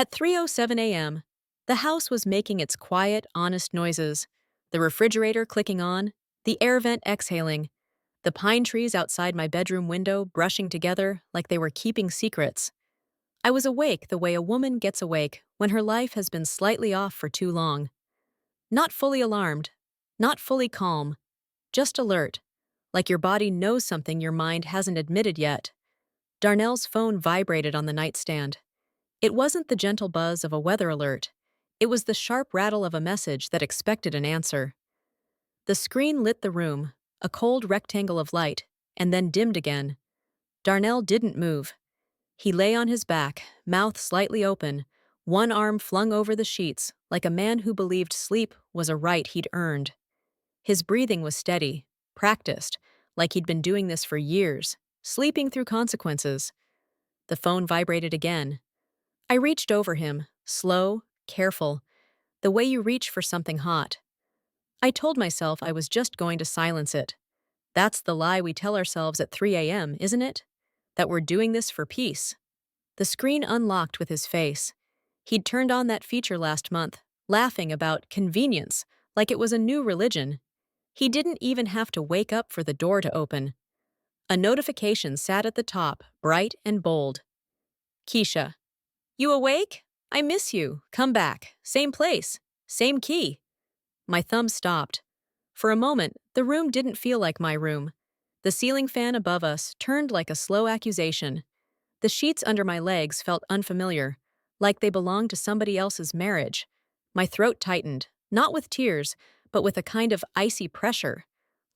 At 3:07 a.m., the house was making its quiet, honest noises, the refrigerator clicking on, the air vent exhaling, the pine trees outside my bedroom window brushing together like they were keeping secrets. I was awake the way a woman gets awake when her life has been slightly off for too long. Not fully alarmed, not fully calm, just alert, like your body knows something your mind hasn't admitted yet. Darnell's phone vibrated on the nightstand. It wasn't the gentle buzz of a weather alert. It was the sharp rattle of a message that expected an answer. The screen lit the room, a cold rectangle of light, and then dimmed again. Darnell didn't move. He lay on his back, mouth slightly open, one arm flung over the sheets, like a man who believed sleep was a right he'd earned. His breathing was steady, practiced, like he'd been doing this for years, sleeping through consequences. The phone vibrated again. I reached over him, slow, careful, the way you reach for something hot. I told myself I was just going to silence it. That's the lie we tell ourselves at 3 a.m., isn't it? That we're doing this for peace. The screen unlocked with his face. He'd turned on that feature last month, laughing about convenience, like it was a new religion. He didn't even have to wake up for the door to open. A notification sat at the top, bright and bold. Keisha. You awake? I miss you. Come back. Same place. Same key. My thumb stopped. For a moment, the room didn't feel like my room. The ceiling fan above us turned like a slow accusation. The sheets under my legs felt unfamiliar, like they belonged to somebody else's marriage. My throat tightened, not with tears, but with a kind of icy pressure,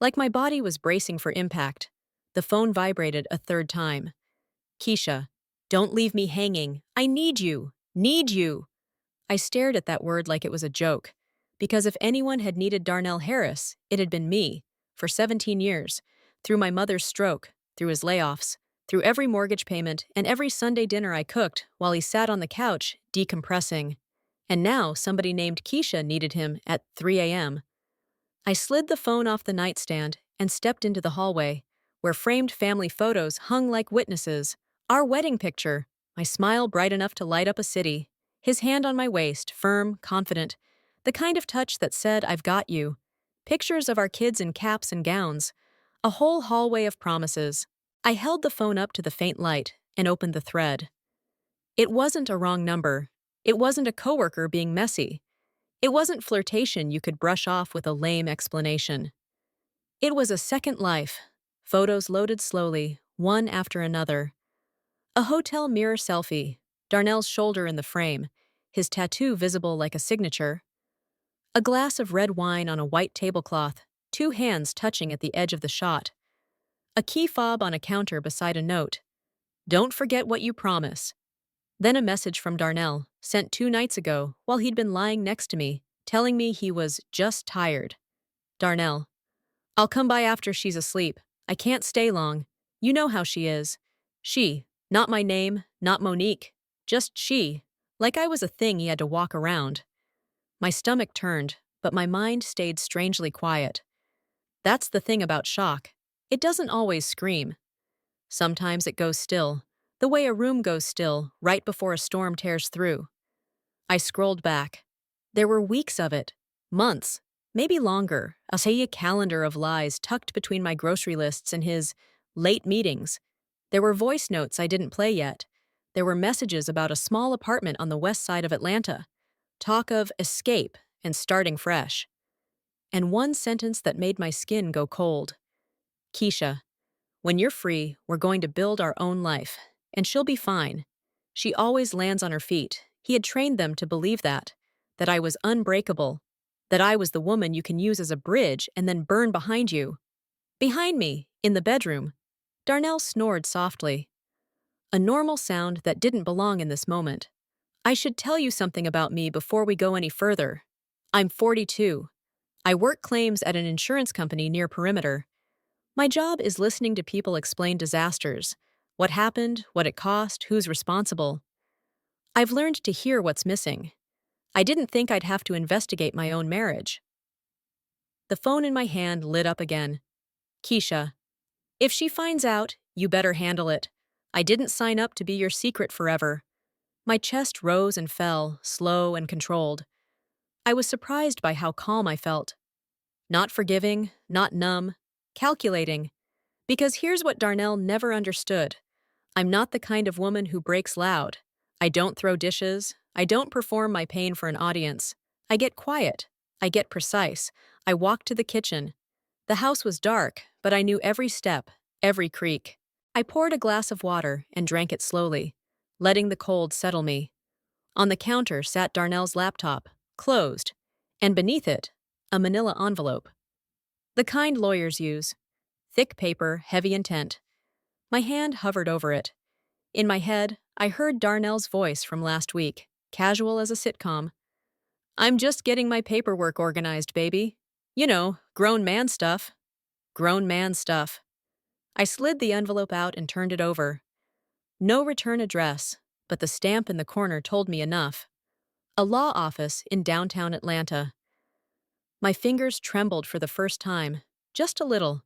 like my body was bracing for impact. The phone vibrated a third time. Keisha, don't leave me hanging. I need you. Need you. I stared at that word like it was a joke, because if anyone had needed Darnell Harris, it had been me, for 17 years, through my mother's stroke, through his layoffs, through every mortgage payment and every Sunday dinner I cooked while he sat on the couch, decompressing. And now somebody named Keisha needed him at 3 a.m. I slid the phone off the nightstand and stepped into the hallway, where framed family photos hung like witnesses. Our wedding picture, my smile bright enough to light up a city, his hand on my waist, firm, confident, the kind of touch that said, I've got you. Pictures of our kids in caps and gowns, a whole hallway of promises. I held the phone up to the faint light and opened the thread. It wasn't a wrong number. It wasn't a coworker being messy. It wasn't flirtation you could brush off with a lame explanation. It was a second life. Photos loaded slowly, one after another. A hotel mirror selfie, Darnell's shoulder in the frame, his tattoo visible like a signature. A glass of red wine on a white tablecloth, two hands touching at the edge of the shot. A key-fob on a counter beside a note. Don't forget what you promise. Then a message from Darnell, sent 2 nights ago while he'd been lying next to me, telling me he was just tired. Darnell. I'll come by after she's asleep. I can't stay long. You know how she is. She, not my name, not Monique. Just she. Like I was a thing he had to walk around. My stomach turned, but my mind stayed strangely quiet. That's the thing about shock. It doesn't always scream. Sometimes it goes still, the way a room goes still right before a storm tears through. I scrolled back. There were weeks of it, months, maybe longer, a calendar of lies tucked between my grocery lists and his late meetings. There were voice notes I didn't play yet. There were messages about a small apartment on the west side of Atlanta. Talk of escape and starting fresh. And one sentence that made my skin go cold. Keisha, when you're free, we're going to build our own life, and she'll be fine. She always lands on her feet. He had trained them to believe that I was unbreakable, that I was the woman you can use as a bridge and then burn behind you. Behind me, in the bedroom, Darnell snored softly. A normal sound that didn't belong in this moment. I should tell you something about me before we go any further. I'm 42. I work claims at an insurance company near Perimeter. My job is listening to people explain disasters, what happened, what it cost, who's responsible. I've learned to hear what's missing. I didn't think I'd have to investigate my own marriage. The phone in my hand lit up again. Keisha, if she finds out, you better handle it. I didn't sign up to be your secret forever. My chest rose and fell, slow and controlled. I was surprised by how calm I felt. Not forgiving, not numb, calculating. Because here's what Darnell never understood. I'm not the kind of woman who breaks loud. I don't throw dishes. I don't perform my pain for an audience. I get quiet. I get precise. I walk to the kitchen. The house was dark, but I knew every step, every creak. I poured a glass of water and drank it slowly, letting the cold settle me. On the counter sat Darnell's laptop, closed, and beneath it, a manila envelope. The kind lawyers use. Thick paper, heavy intent. My hand hovered over it. In my head, I heard Darnell's voice from last week, casual as a sitcom. I'm just getting my paperwork organized, baby. You know, grown man stuff. Grown man stuff. I slid the envelope out and turned it over. No return address, but the stamp in the corner told me enough. A law office in downtown Atlanta. My fingers trembled for the first time, just a little.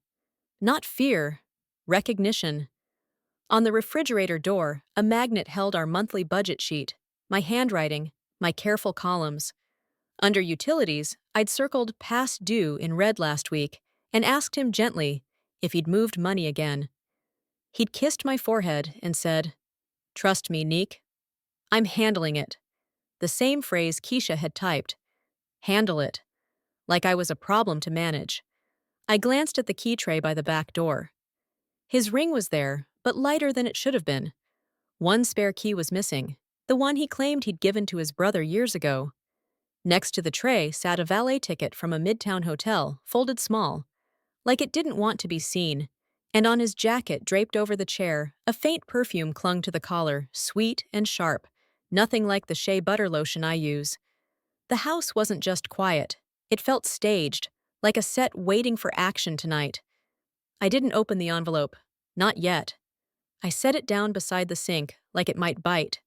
Not fear, recognition. On the refrigerator door, a magnet held our monthly budget sheet, my handwriting, my careful columns. Under utilities, I'd circled past due in red last week and asked him gently if he'd moved money again. He'd kissed my forehead and said, "Trust me, Neek. I'm handling it." The same phrase Keisha had typed. Handle it. Like I was a problem to manage. I glanced at the key tray by the back door. His ring was there, but lighter than it should have been. One spare key was missing, the one he claimed he'd given to his brother years ago. Next to the tray sat a valet ticket from a midtown hotel, folded small, like it didn't want to be seen, and on his jacket draped over the chair, a faint perfume clung to the collar, sweet and sharp, nothing like the shea butter lotion I use. The house wasn't just quiet. It felt staged, like a set waiting for action tonight. I didn't open the envelope. Not yet. I set it down beside the sink, like it might bite.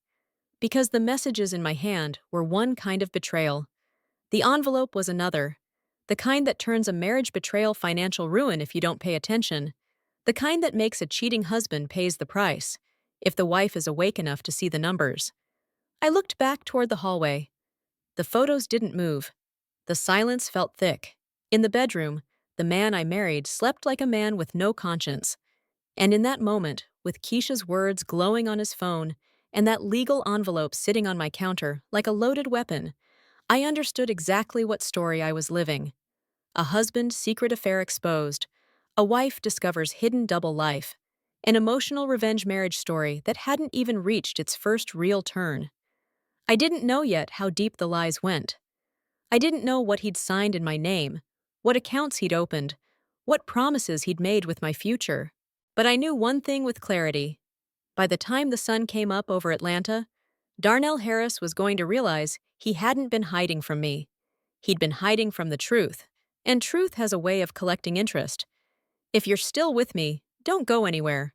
Because the messages in my hand were one kind of betrayal. The envelope was another. The kind that turns a marriage betrayal financial ruin if you don't pay attention. The kind that makes a cheating husband pays the price, if the wife is awake enough to see the numbers. I looked back toward the hallway. The photos didn't move. The silence felt thick. In the bedroom, the man I married slept like a man with no conscience. And in that moment, with Keisha's words glowing on his phone and that legal envelope sitting on my counter like a loaded weapon, I understood exactly what story I was living. A husband's secret affair exposed. A wife discovers hidden double life. An emotional revenge marriage story that hadn't even reached its first real turn. I didn't know yet how deep the lies went. I didn't know what he'd signed in my name, what accounts he'd opened, what promises he'd made with my future. But I knew one thing with clarity. By the time the sun came up over Atlanta, Darnell Harris was going to realize he hadn't been hiding from me. He'd been hiding from the truth, and truth has a way of collecting interest. If you're still with me, don't go anywhere.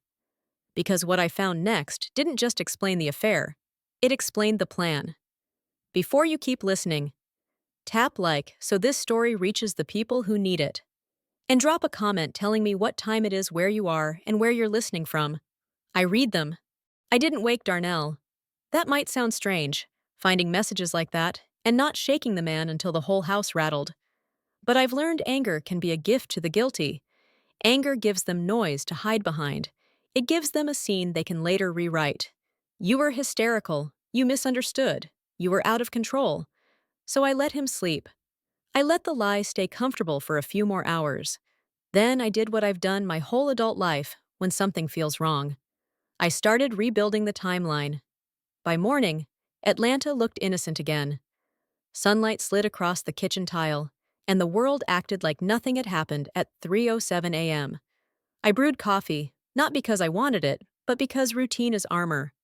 Because what I found next didn't just explain the affair, it explained the plan. Before you keep listening, tap like so this story reaches the people who need it. And drop a comment telling me what time it is, where you are, and where you're listening from. I read them. I didn't wake Darnell. That might sound strange, finding messages like that and not shaking the man until the whole house rattled. But I've learned anger can be a gift to the guilty. Anger gives them noise to hide behind. It gives them a scene they can later rewrite. You were hysterical. You misunderstood. You were out of control. So I let him sleep. I let the lie stay comfortable for a few more hours. Then I did what I've done my whole adult life when something feels wrong. I started rebuilding the timeline. By morning, Atlanta looked innocent again. Sunlight slid across the kitchen tile, and the world acted like nothing had happened at 3:07 a.m. I brewed coffee, not because I wanted it, but because routine is armor.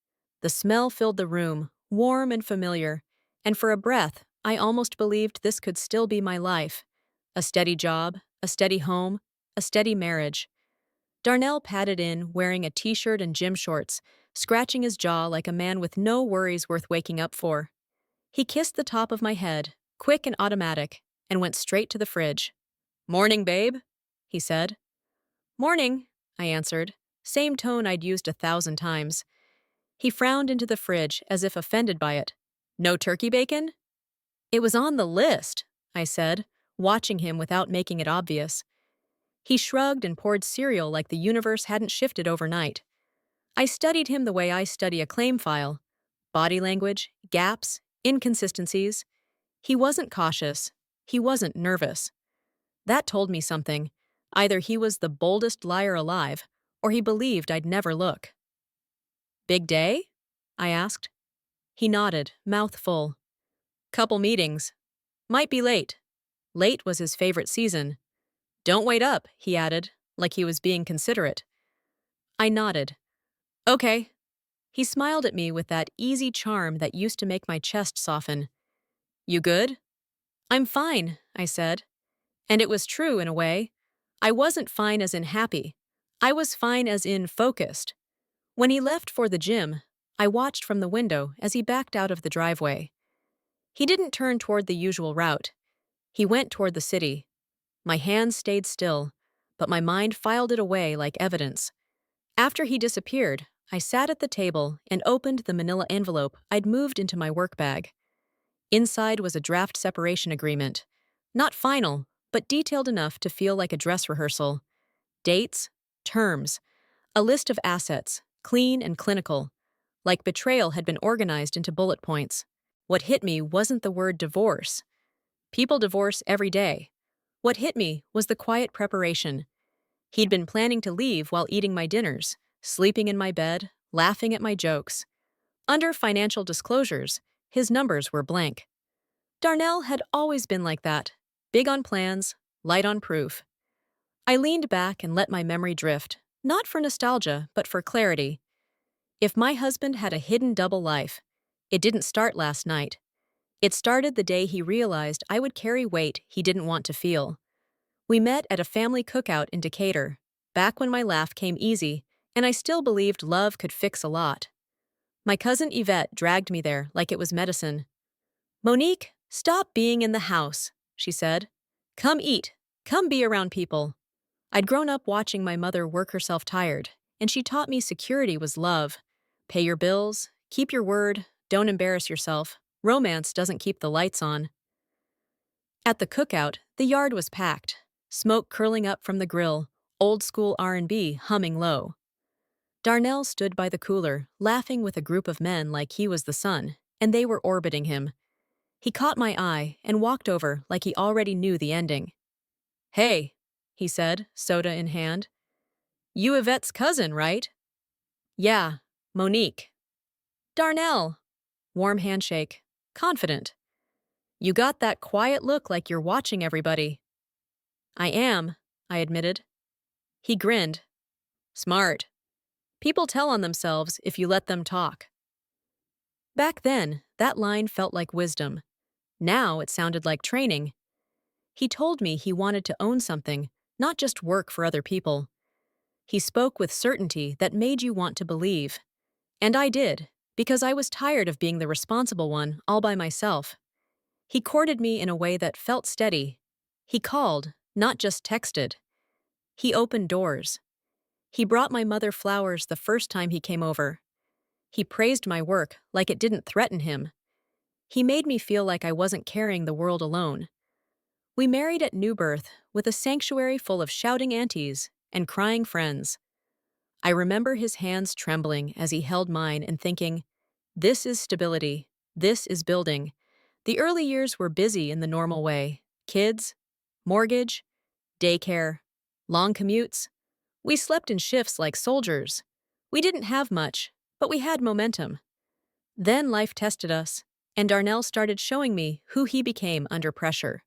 The smell filled the room, warm and familiar, and for a breath, I almost believed this could still be my life. A steady job, a steady home, a steady marriage. Darnell padded in, wearing a t-shirt and gym shorts, scratching his jaw like a man with no worries worth waking up for. He kissed the top of my head, quick and automatic, and went straight to the fridge. "Morning, babe," he said. "Morning," I answered, same tone I'd used 1,000 times. He frowned into the fridge as if offended by it. No turkey bacon? It was on the list, I said, watching him without making it obvious. He shrugged and poured cereal like the universe hadn't shifted overnight. I studied him the way I study a claim file. Body language, gaps, inconsistencies. He wasn't cautious. He wasn't nervous. That told me something. Either he was the boldest liar alive, or he believed I'd never look. Big day? I asked. He nodded, mouth full. Couple meetings. Might be late. Late was his favorite season. Don't wait up, he added, like he was being considerate. I nodded. Okay. He smiled at me with that easy charm that used to make my chest soften. You good? I'm fine, I said. And it was true in a way. I wasn't fine as in happy. I was fine as in focused. When he left for the gym, I watched from the window as he backed out of the driveway. He didn't turn toward the usual route. He went toward the city. My hands stayed still, but my mind filed it away like evidence. After he disappeared, I sat at the table and opened the manila envelope I'd moved into my work bag. Inside was a draft separation agreement. Not final, but detailed enough to feel like a dress rehearsal. Dates, terms, a list of assets, clean and clinical, like betrayal had been organized into bullet points. What hit me wasn't the word divorce. People divorce every day. What hit me was the quiet preparation. He'd been planning to leave while eating my dinners, sleeping in my bed, laughing at my jokes. Under financial disclosures, his numbers were blank. Darnell had always been like that, big on plans, light on proof. I leaned back and let my memory drift, not for nostalgia, but for clarity. If my husband had a hidden double life, it didn't start last night. It started the day he realized I would carry weight he didn't want to feel. We met at a family cookout in Decatur, back when my laugh came easy, and I still believed love could fix a lot. My cousin Yvette dragged me there like it was medicine. Monique, stop being in the house, she said. Come eat. Come be around people. I'd grown up watching my mother work herself tired, and she taught me security was love. Pay your bills, keep your word, don't embarrass yourself. Romance doesn't keep the lights on. At the cookout, the yard was packed, smoke curling up from the grill, old school R&B humming low. Darnell stood by the cooler, laughing with a group of men like he was the sun, and they were orbiting him. He caught my eye and walked over like he already knew the ending. Hey, he said, soda in hand. You Yvette's cousin, right? Yeah, Monique. Darnell. Warm handshake. Confident. You got that quiet look like you're watching everybody. I am, I admitted. He grinned. Smart. People tell on themselves if you let them talk. Back then, that line felt like wisdom. Now it sounded like training. He told me he wanted to own something, not just work for other people. He spoke with certainty that made you want to believe. And I did, because I was tired of being the responsible one all by myself. He courted me in a way that felt steady. He called, not just texted. He opened doors. He brought my mother flowers the first time he came over. He praised my work like it didn't threaten him. He made me feel like I wasn't carrying the world alone. We married at new birth with a sanctuary full of shouting aunties and crying friends. I remember his hands trembling as he held mine and thinking, this is stability. This is building. The early years were busy in the normal way. Kids, mortgage, daycare, long commutes. We slept in shifts like soldiers. We didn't have much, but we had momentum. Then life tested us, and Darnell started showing me who he became under pressure.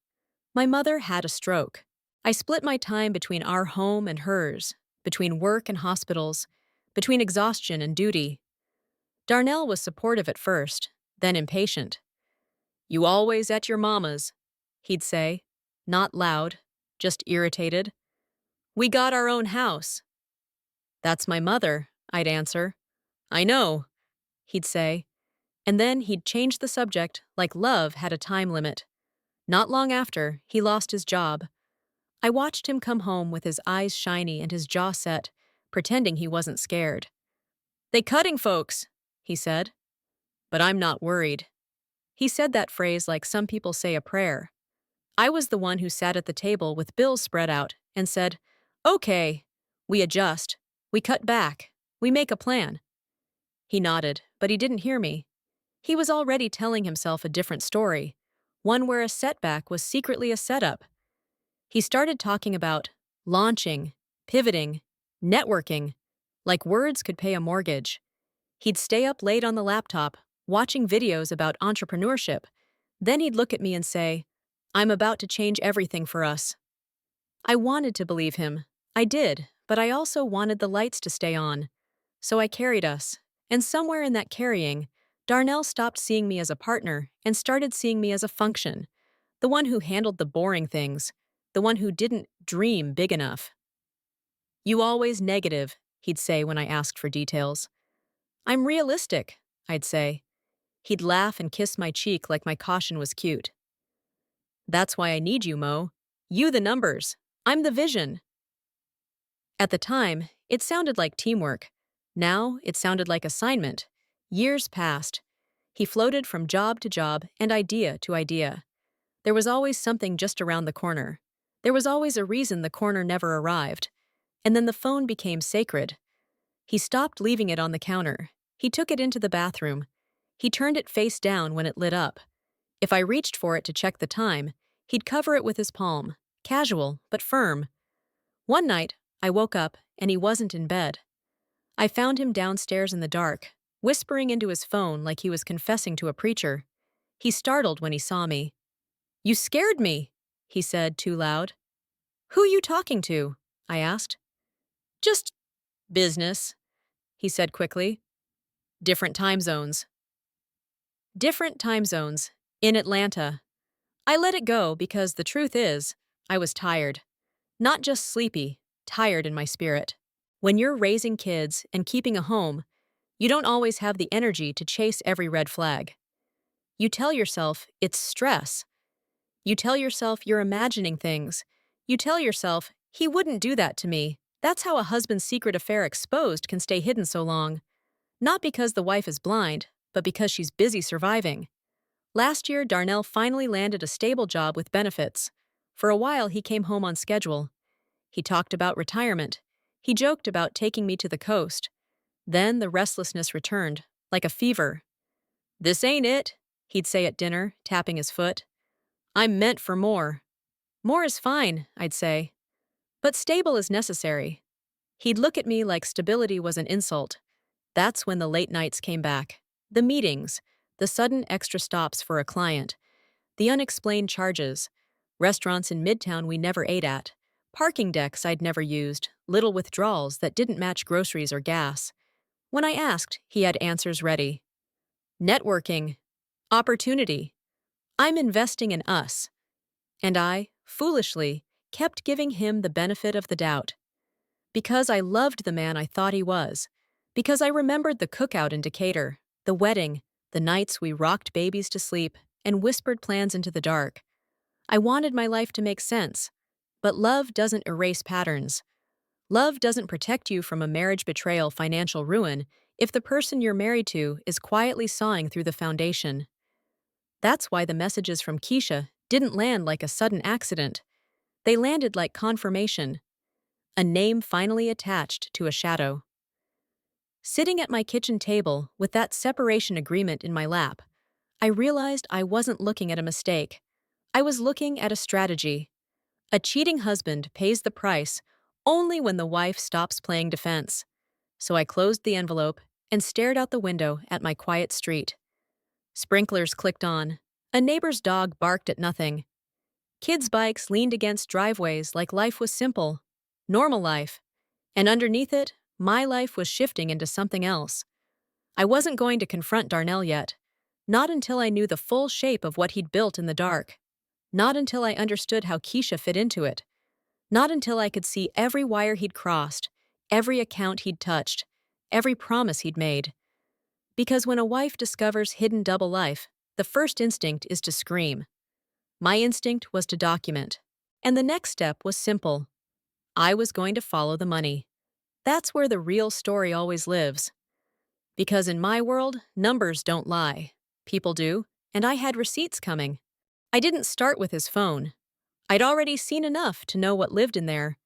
My mother had a stroke. I split my time between our home and hers, between work and hospitals, between exhaustion and duty. Darnell was supportive at first, then impatient. You always at your mama's, he'd say, not loud, just irritated. We got our own house. That's my mother, I'd answer. I know, he'd say, and then he'd change the subject like love had a time limit. Not long after, he lost his job. I watched him come home with his eyes shiny and his jaw set, pretending he wasn't scared. They cutting folks, he said. But I'm not worried. He said that phrase like some people say a prayer. I was the one who sat at the table with bills spread out and said, "Okay, we adjust, we cut back, we make a plan." He nodded, but he didn't hear me. He was already telling himself a different story, one where a setback was secretly a setup. He started talking about launching, pivoting, networking, like words could pay a mortgage. He'd stay up late on the laptop, watching videos about entrepreneurship. Then he'd look at me and say, "I'm about to change everything for us." I wanted to believe him. I did, but I also wanted the lights to stay on. So I carried us. And somewhere in that carrying, Darnell stopped seeing me as a partner and started seeing me as a function. The one who handled the boring things. The one who didn't dream big enough. "You always negative," he'd say when I asked for details. "I'm realistic," I'd say. He'd laugh and kiss my cheek like my caution was cute. "That's why I need you, Mo. You the numbers. I'm the vision." At the time, it sounded like teamwork. Now, it sounded like assignment. Years passed. He floated from job to job and idea to idea. There was always something just around the corner. There was always a reason the corner never arrived. And then the phone became sacred. He stopped leaving it on the counter. He took it into the bathroom. He turned it face down when it lit up. If I reached for it to check the time, he'd cover it with his palm, casual but firm. One night, I woke up and he wasn't in bed. I found him downstairs in the dark, whispering into his phone like he was confessing to a preacher. He startled when he saw me. "You scared me," he said too loud. "Who you talking to?" I asked. "Just business," he said quickly. "Different time zones." Different time zones. In Atlanta. I let it go because the truth is, I was tired. Not just sleepy, tired in my spirit. When you're raising kids and keeping a home, you don't always have the energy to chase every red flag. You tell yourself it's stress. You tell yourself you're imagining things. You tell yourself, he wouldn't do that to me. That's how a husband's secret affair exposed can stay hidden so long. Not because the wife is blind, but because she's busy surviving. Last year, Darnell finally landed a stable job with benefits. For a while, he came home on schedule. He talked about retirement. He joked about taking me to the coast. Then the restlessness returned, like a fever. "This ain't it," he'd say at dinner, tapping his foot. "I'm meant for more." "More is fine," I'd say. "But stable is necessary." He'd look at me like stability was an insult. That's when the late nights came back. The meetings, the sudden extra stops for a client, the unexplained charges, restaurants in Midtown we never ate at, parking decks I'd never used, little withdrawals that didn't match groceries or gas. When I asked, he had answers ready. Networking. Opportunity. I'm investing in us. And I, foolishly, kept giving him the benefit of the doubt. Because I loved the man I thought he was. Because I remembered the cookout in Decatur, the wedding, the nights we rocked babies to sleep and whispered plans into the dark. I wanted my life to make sense. But love doesn't erase patterns. Love doesn't protect you from a marriage betrayal financial ruin if the person you're married to is quietly sawing through the foundation. That's why the messages from Keisha didn't land like a sudden accident. They landed like confirmation. A name finally attached to a shadow. Sitting at my kitchen table with that separation agreement in my lap, I realized I wasn't looking at a mistake. I was looking at a strategy. A cheating husband pays the price only when the wife stops playing defense. So I closed the envelope and stared out the window at my quiet street. Sprinklers clicked on. A neighbor's dog barked at nothing. Kids' bikes leaned against driveways like life was simple. Normal life. And underneath it, my life was shifting into something else. I wasn't going to confront Darnell yet. Not until I knew the full shape of what he'd built in the dark. Not until I understood how Keisha fit into it. Not until I could see every wire he'd crossed, every account he'd touched, every promise he'd made. Because when a wife discovers hidden double life, the first instinct is to scream. My instinct was to document. And the next step was simple. I was going to follow the money. That's where the real story always lives. Because in my world, numbers don't lie. People do, and I had receipts coming. I didn't start with his phone. I'd already seen enough to know what lived in there.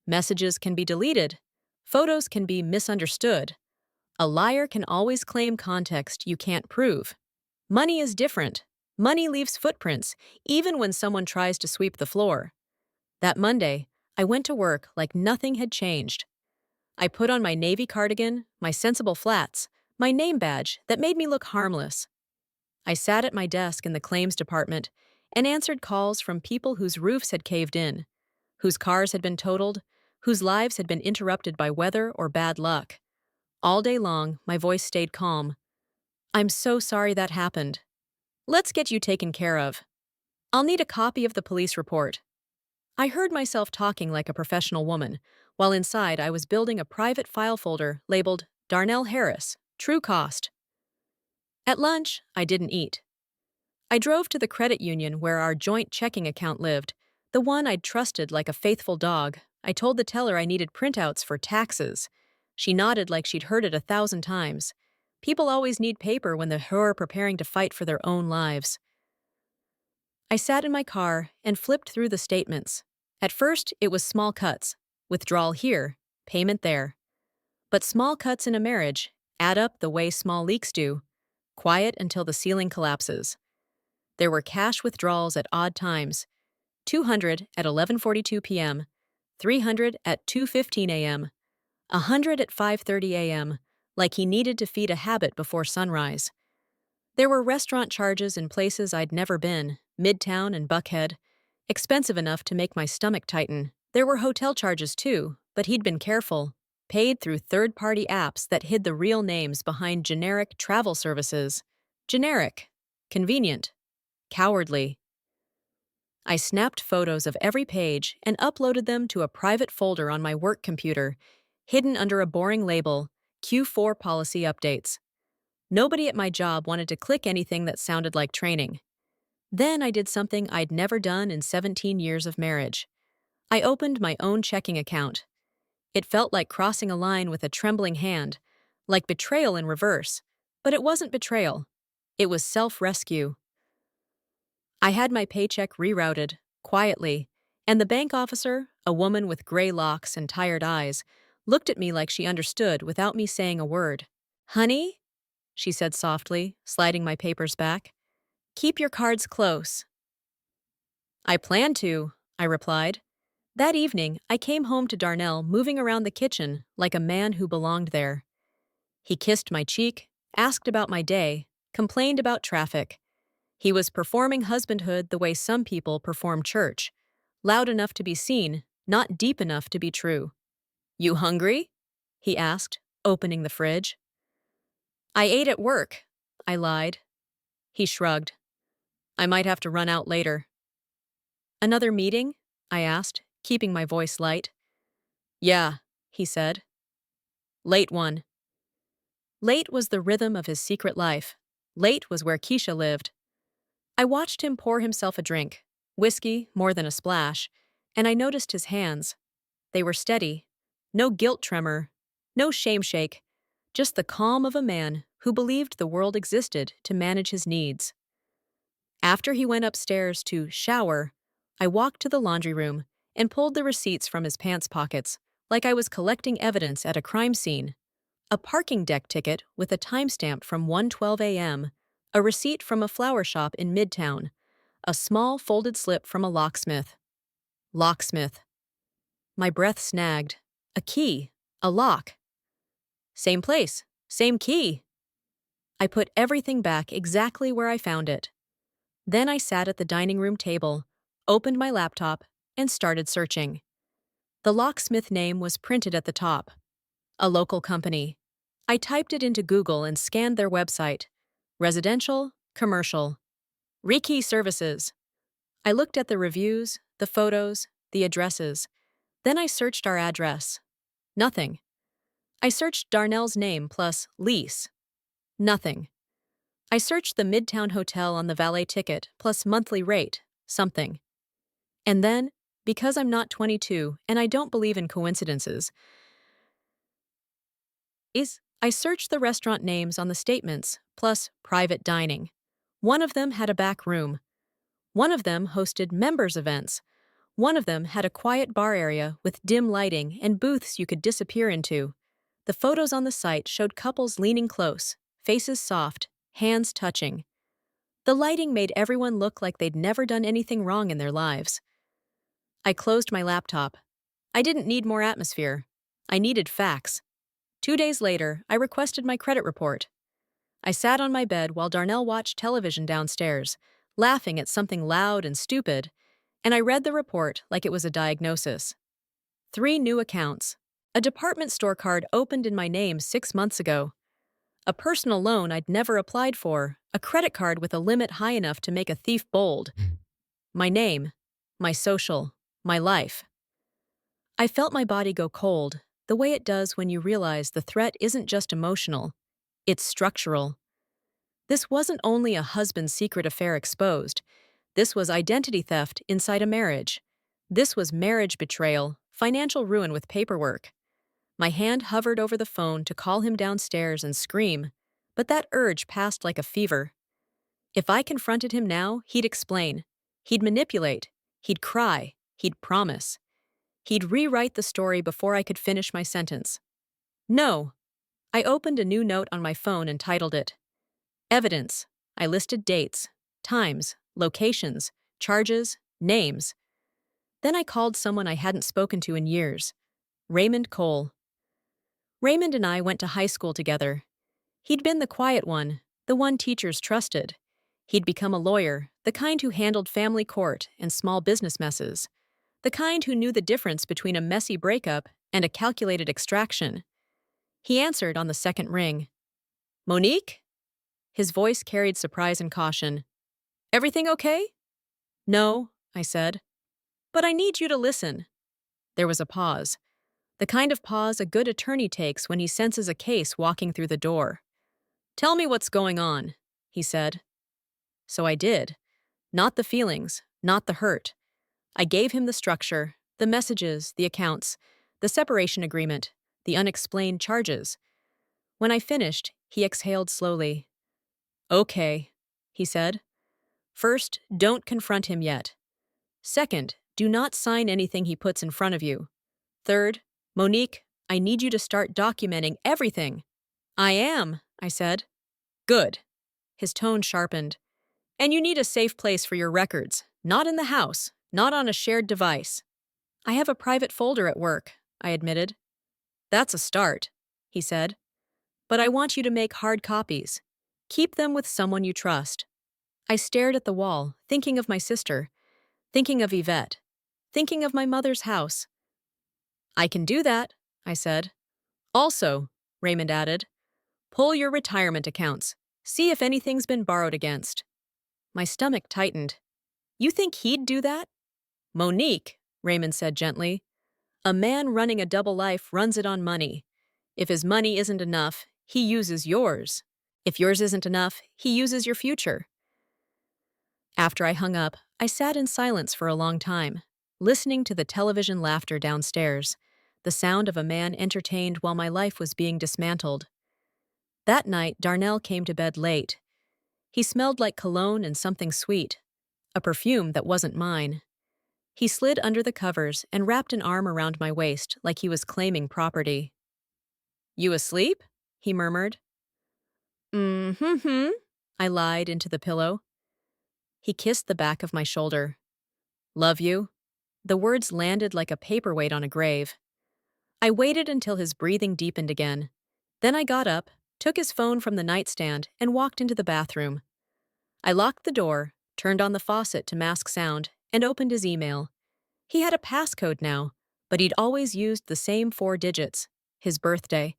Messages can be deleted. Photos can be misunderstood. A liar can always claim context you can't prove. Money is different. Money leaves footprints, even when someone tries to sweep the floor. That Monday, I went to work like nothing had changed. I put on my navy cardigan, my sensible flats, my name badge that made me look harmless. I sat at my desk in the claims department and answered calls from people whose roofs had caved in, whose cars had been totaled, whose lives had been interrupted by weather or bad luck. All day long, my voice stayed calm. "I'm so sorry that happened. Let's get you taken care of. I'll need a copy of the police report." I heard myself talking like a professional woman, while inside I was building a private file folder labeled Darnell Harris, True Cost. At lunch, I didn't eat. I drove to the credit union where our joint checking account lived, the one I'd trusted like a faithful dog. I told the teller I needed printouts for taxes. She nodded like she'd heard it 1,000 times. People always need paper when they're preparing to fight for their own lives. I sat in my car and flipped through the statements. At first, it was small cuts. Withdrawal here, payment there. But small cuts in a marriage add up the way small leaks do. Quiet until the ceiling collapses. There were cash withdrawals at odd times. 200 at 11:42 p.m., 300 at 2:15 a.m., 100 at 5:30 a.m., like he needed to feed a habit before sunrise. There were restaurant charges in places I'd never been, Midtown and Buckhead, expensive enough to make my stomach tighten. There were hotel charges too, but he'd been careful, paid through third-party apps that hid the real names behind generic travel services. Generic, convenient, cowardly. I snapped photos of every page and uploaded them to a private folder on my work computer, hidden under a boring label, Q4 policy updates. Nobody at my job wanted to click anything that sounded like training. Then I did something I'd never done in 17 years of marriage. I opened my own checking account. It felt like crossing a line with a trembling hand, like betrayal in reverse. But it wasn't betrayal. It was self-rescue. I had my paycheck rerouted, quietly, and the bank officer, a woman with gray locks and tired eyes, looked at me like she understood without me saying a word. "Honey?" she said softly, sliding my papers back. "Keep your cards close." "I plan to," I replied. That evening, I came home to Darnell moving around the kitchen like a man who belonged there. He kissed my cheek, asked about my day, complained about traffic. He was performing husbandhood the way some people perform church, loud enough to be seen, not deep enough to be true. "You hungry?" he asked, opening the fridge. "I ate at work," I lied. He shrugged. "I might have to run out later." "Another meeting?" I asked, keeping my voice light. "Yeah," he said. "Late one." Late was the rhythm of his secret life. Late was where Keisha lived. I watched him pour himself a drink, whiskey more than a splash, and I noticed his hands. They were steady. No guilt tremor, no shame shake, just the calm of a man who believed the world existed to manage his needs. After he went upstairs to shower, I walked to the laundry room and pulled the receipts from his pants pockets, like I was collecting evidence at a crime scene. A parking deck ticket with a timestamp from 1:12 a.m., a receipt from a flower shop in Midtown, a small folded slip from a locksmith. Locksmith. My breath snagged. A key. A lock. Same place. Same key. I put everything back exactly where I found it. Then I sat at the dining room table, opened my laptop, and started searching. The locksmith name was printed at the top. A local company. I typed it into Google and scanned their website. Residential, commercial. Rekey services. I looked at the reviews, the photos, the addresses. Then I searched our address. Nothing. I searched Darnell's name plus lease. Nothing. I searched the Midtown Hotel on the valet ticket plus monthly rate. Something. And then, because I'm not 22 and I don't believe in coincidences, I searched the restaurant names on the statements, plus private dining. One of them had a back room. One of them hosted members' events. One of them had a quiet bar area with dim lighting and booths you could disappear into. The photos on the site showed couples leaning close, faces soft, hands touching. The lighting made everyone look like they'd never done anything wrong in their lives. I closed my laptop. I didn't need more atmosphere. I needed facts. 2 days later, I requested my credit report. I sat on my bed while Darnell watched television downstairs, laughing at something loud and stupid, and I read the report like it was a diagnosis. 3 new accounts. A department store card opened in my name 6 months ago. A personal loan I'd never applied for, a credit card with a limit high enough to make a thief bold. My name, my social, my life. I felt my body go cold, the way it does when you realize the threat isn't just emotional, it's structural. This wasn't only a husband's secret affair exposed. This was identity theft inside a marriage. This was marriage betrayal, financial ruin with paperwork. My hand hovered over the phone to call him downstairs and scream, but that urge passed like a fever. If I confronted him now, he'd explain. He'd manipulate. He'd cry. He'd promise. He'd rewrite the story before I could finish my sentence. No. I opened a new note on my phone and titled it, Evidence. I listed dates, times, locations, charges, names. Then I called someone I hadn't spoken to in years, Raymond Cole. Raymond and I went to high school together. He'd been the quiet one, the one teachers trusted. He'd become a lawyer, the kind who handled family court and small business messes, the kind who knew the difference between a messy breakup and a calculated extraction. He answered on the second ring. Monique? His voice carried surprise and caution. Everything okay? No, I said. But I need you to listen. There was a pause. The kind of pause a good attorney takes when he senses a case walking through the door. Tell me what's going on, he said. So I did. Not the feelings, not the hurt. I gave him the structure, the messages, the accounts, the separation agreement, the unexplained charges. When I finished, he exhaled slowly. Okay, he said. First, don't confront him yet. Second, do not sign anything he puts in front of you. Third, Monique, I need you to start documenting everything. I am, I said. Good. His tone sharpened. And you need a safe place for your records, not in the house, not on a shared device. I have a private folder at work, I admitted. That's a start, he said. But I want you to make hard copies. Keep them with someone you trust. I stared at the wall, thinking of my sister, thinking of Yvette, thinking of my mother's house. I can do that, I said. Also, Raymond added, pull your retirement accounts. See if anything's been borrowed against. My stomach tightened. You think he'd do that? Monique, Raymond said gently. A man running a double life runs it on money. If his money isn't enough, he uses yours. If yours isn't enough, he uses your future. After I hung up, I sat in silence for a long time, listening to the television laughter downstairs, the sound of a man entertained while my life was being dismantled. That night, Darnell came to bed late. He smelled like cologne and something sweet, a perfume that wasn't mine. He slid under the covers and wrapped an arm around my waist like he was claiming property. You asleep? He murmured. Mm-hmm, I lied into the pillow. He kissed the back of my shoulder. Love you? The words landed like a paperweight on a grave. I waited until his breathing deepened again. Then I got up, took his phone from the nightstand, and walked into the bathroom. I locked the door, turned on the faucet to mask sound, and opened his email. He had a passcode now, but he'd always used the same 4 digits, his birthday,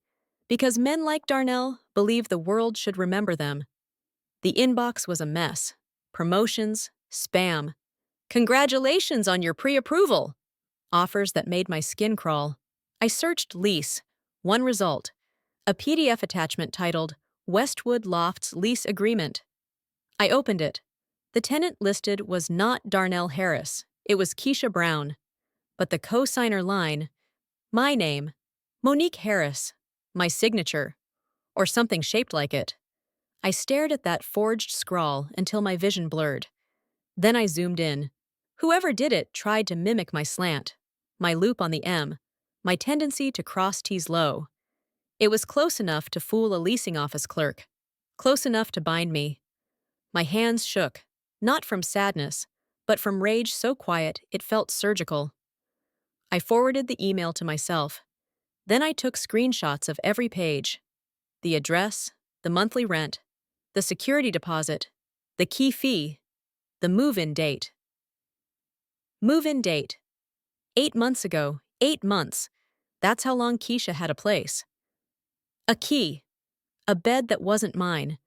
because men like Darnell believe the world should remember them. The inbox was a mess. Promotions, spam. Congratulations on your pre-approval! Offers that made my skin crawl. I searched lease. One result. A PDF attachment titled Westwood Lofts Lease Agreement. I opened it. The tenant listed was not Darnell Harris. It was Keisha Brown. But the co-signer line, my name, Monique Harris, my signature. or something shaped like it. I stared at that forged scrawl until my vision blurred. Then I zoomed in. Whoever did it tried to mimic my slant, my loop on the M, my tendency to cross T's low. It was close enough to fool a leasing office clerk, close enough to bind me. My hands shook, not from sadness, but from rage so quiet it felt surgical. I forwarded the email to myself. Then I took screenshots of every page. The address, the monthly rent, the security deposit, the key fee, the move-in date. Move-in date. 8 months ago, 8 months. That's how long Keisha had a place. A key. A bed that wasn't mine.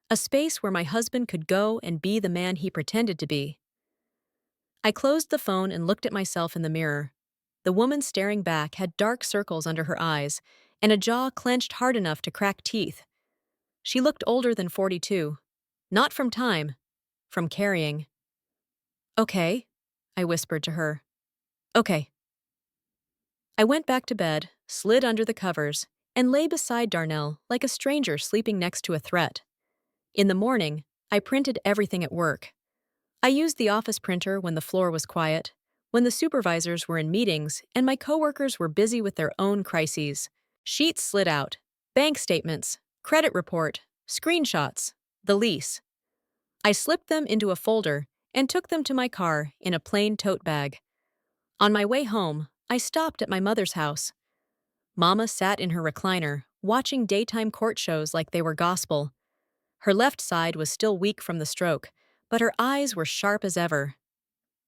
A space where my husband could go and be the man he pretended to be. I closed the phone and looked at myself in the mirror. The woman staring back had dark circles under her eyes and a jaw clenched hard enough to crack teeth. She looked older than 42. Not from time, from carrying. Okay, I whispered to her. Okay. I went back to bed, slid under the covers, and lay beside Darnell like a stranger sleeping next to a threat. In the morning, I printed everything at work. I used the office printer when the floor was quiet, when the supervisors were in meetings and my coworkers were busy with their own crises. Sheets slid out, bank statements, credit report, screenshots, the lease. I slipped them into a folder and took them to my car in a plain tote bag. On my way home, I stopped at my mother's house. Mama sat in her recliner, watching daytime court shows like they were gospel. Her left side was still weak from the stroke, but her eyes were sharp as ever.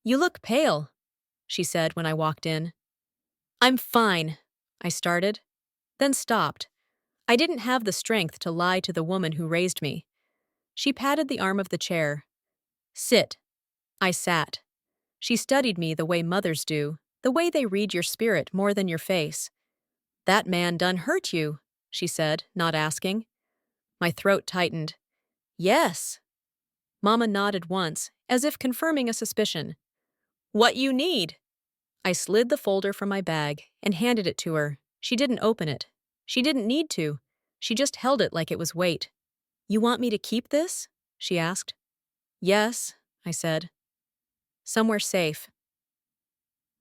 "You look pale," she said when I walked in. "I'm fine," I started, then stopped. I didn't have the strength to lie to the woman who raised me. She patted the arm of the chair. "Sit." I sat. She studied me the way mothers do, the way they read your spirit more than your face. "That man done hurt you," she said, not asking. My throat tightened. "Yes." Mama nodded once, as if confirming a suspicion. "What you need?" I slid the folder from my bag and handed it to her. She didn't open it. She didn't need to. She just held it like it was weight. "You want me to keep this?" she asked. "Yes," I said. "Somewhere safe."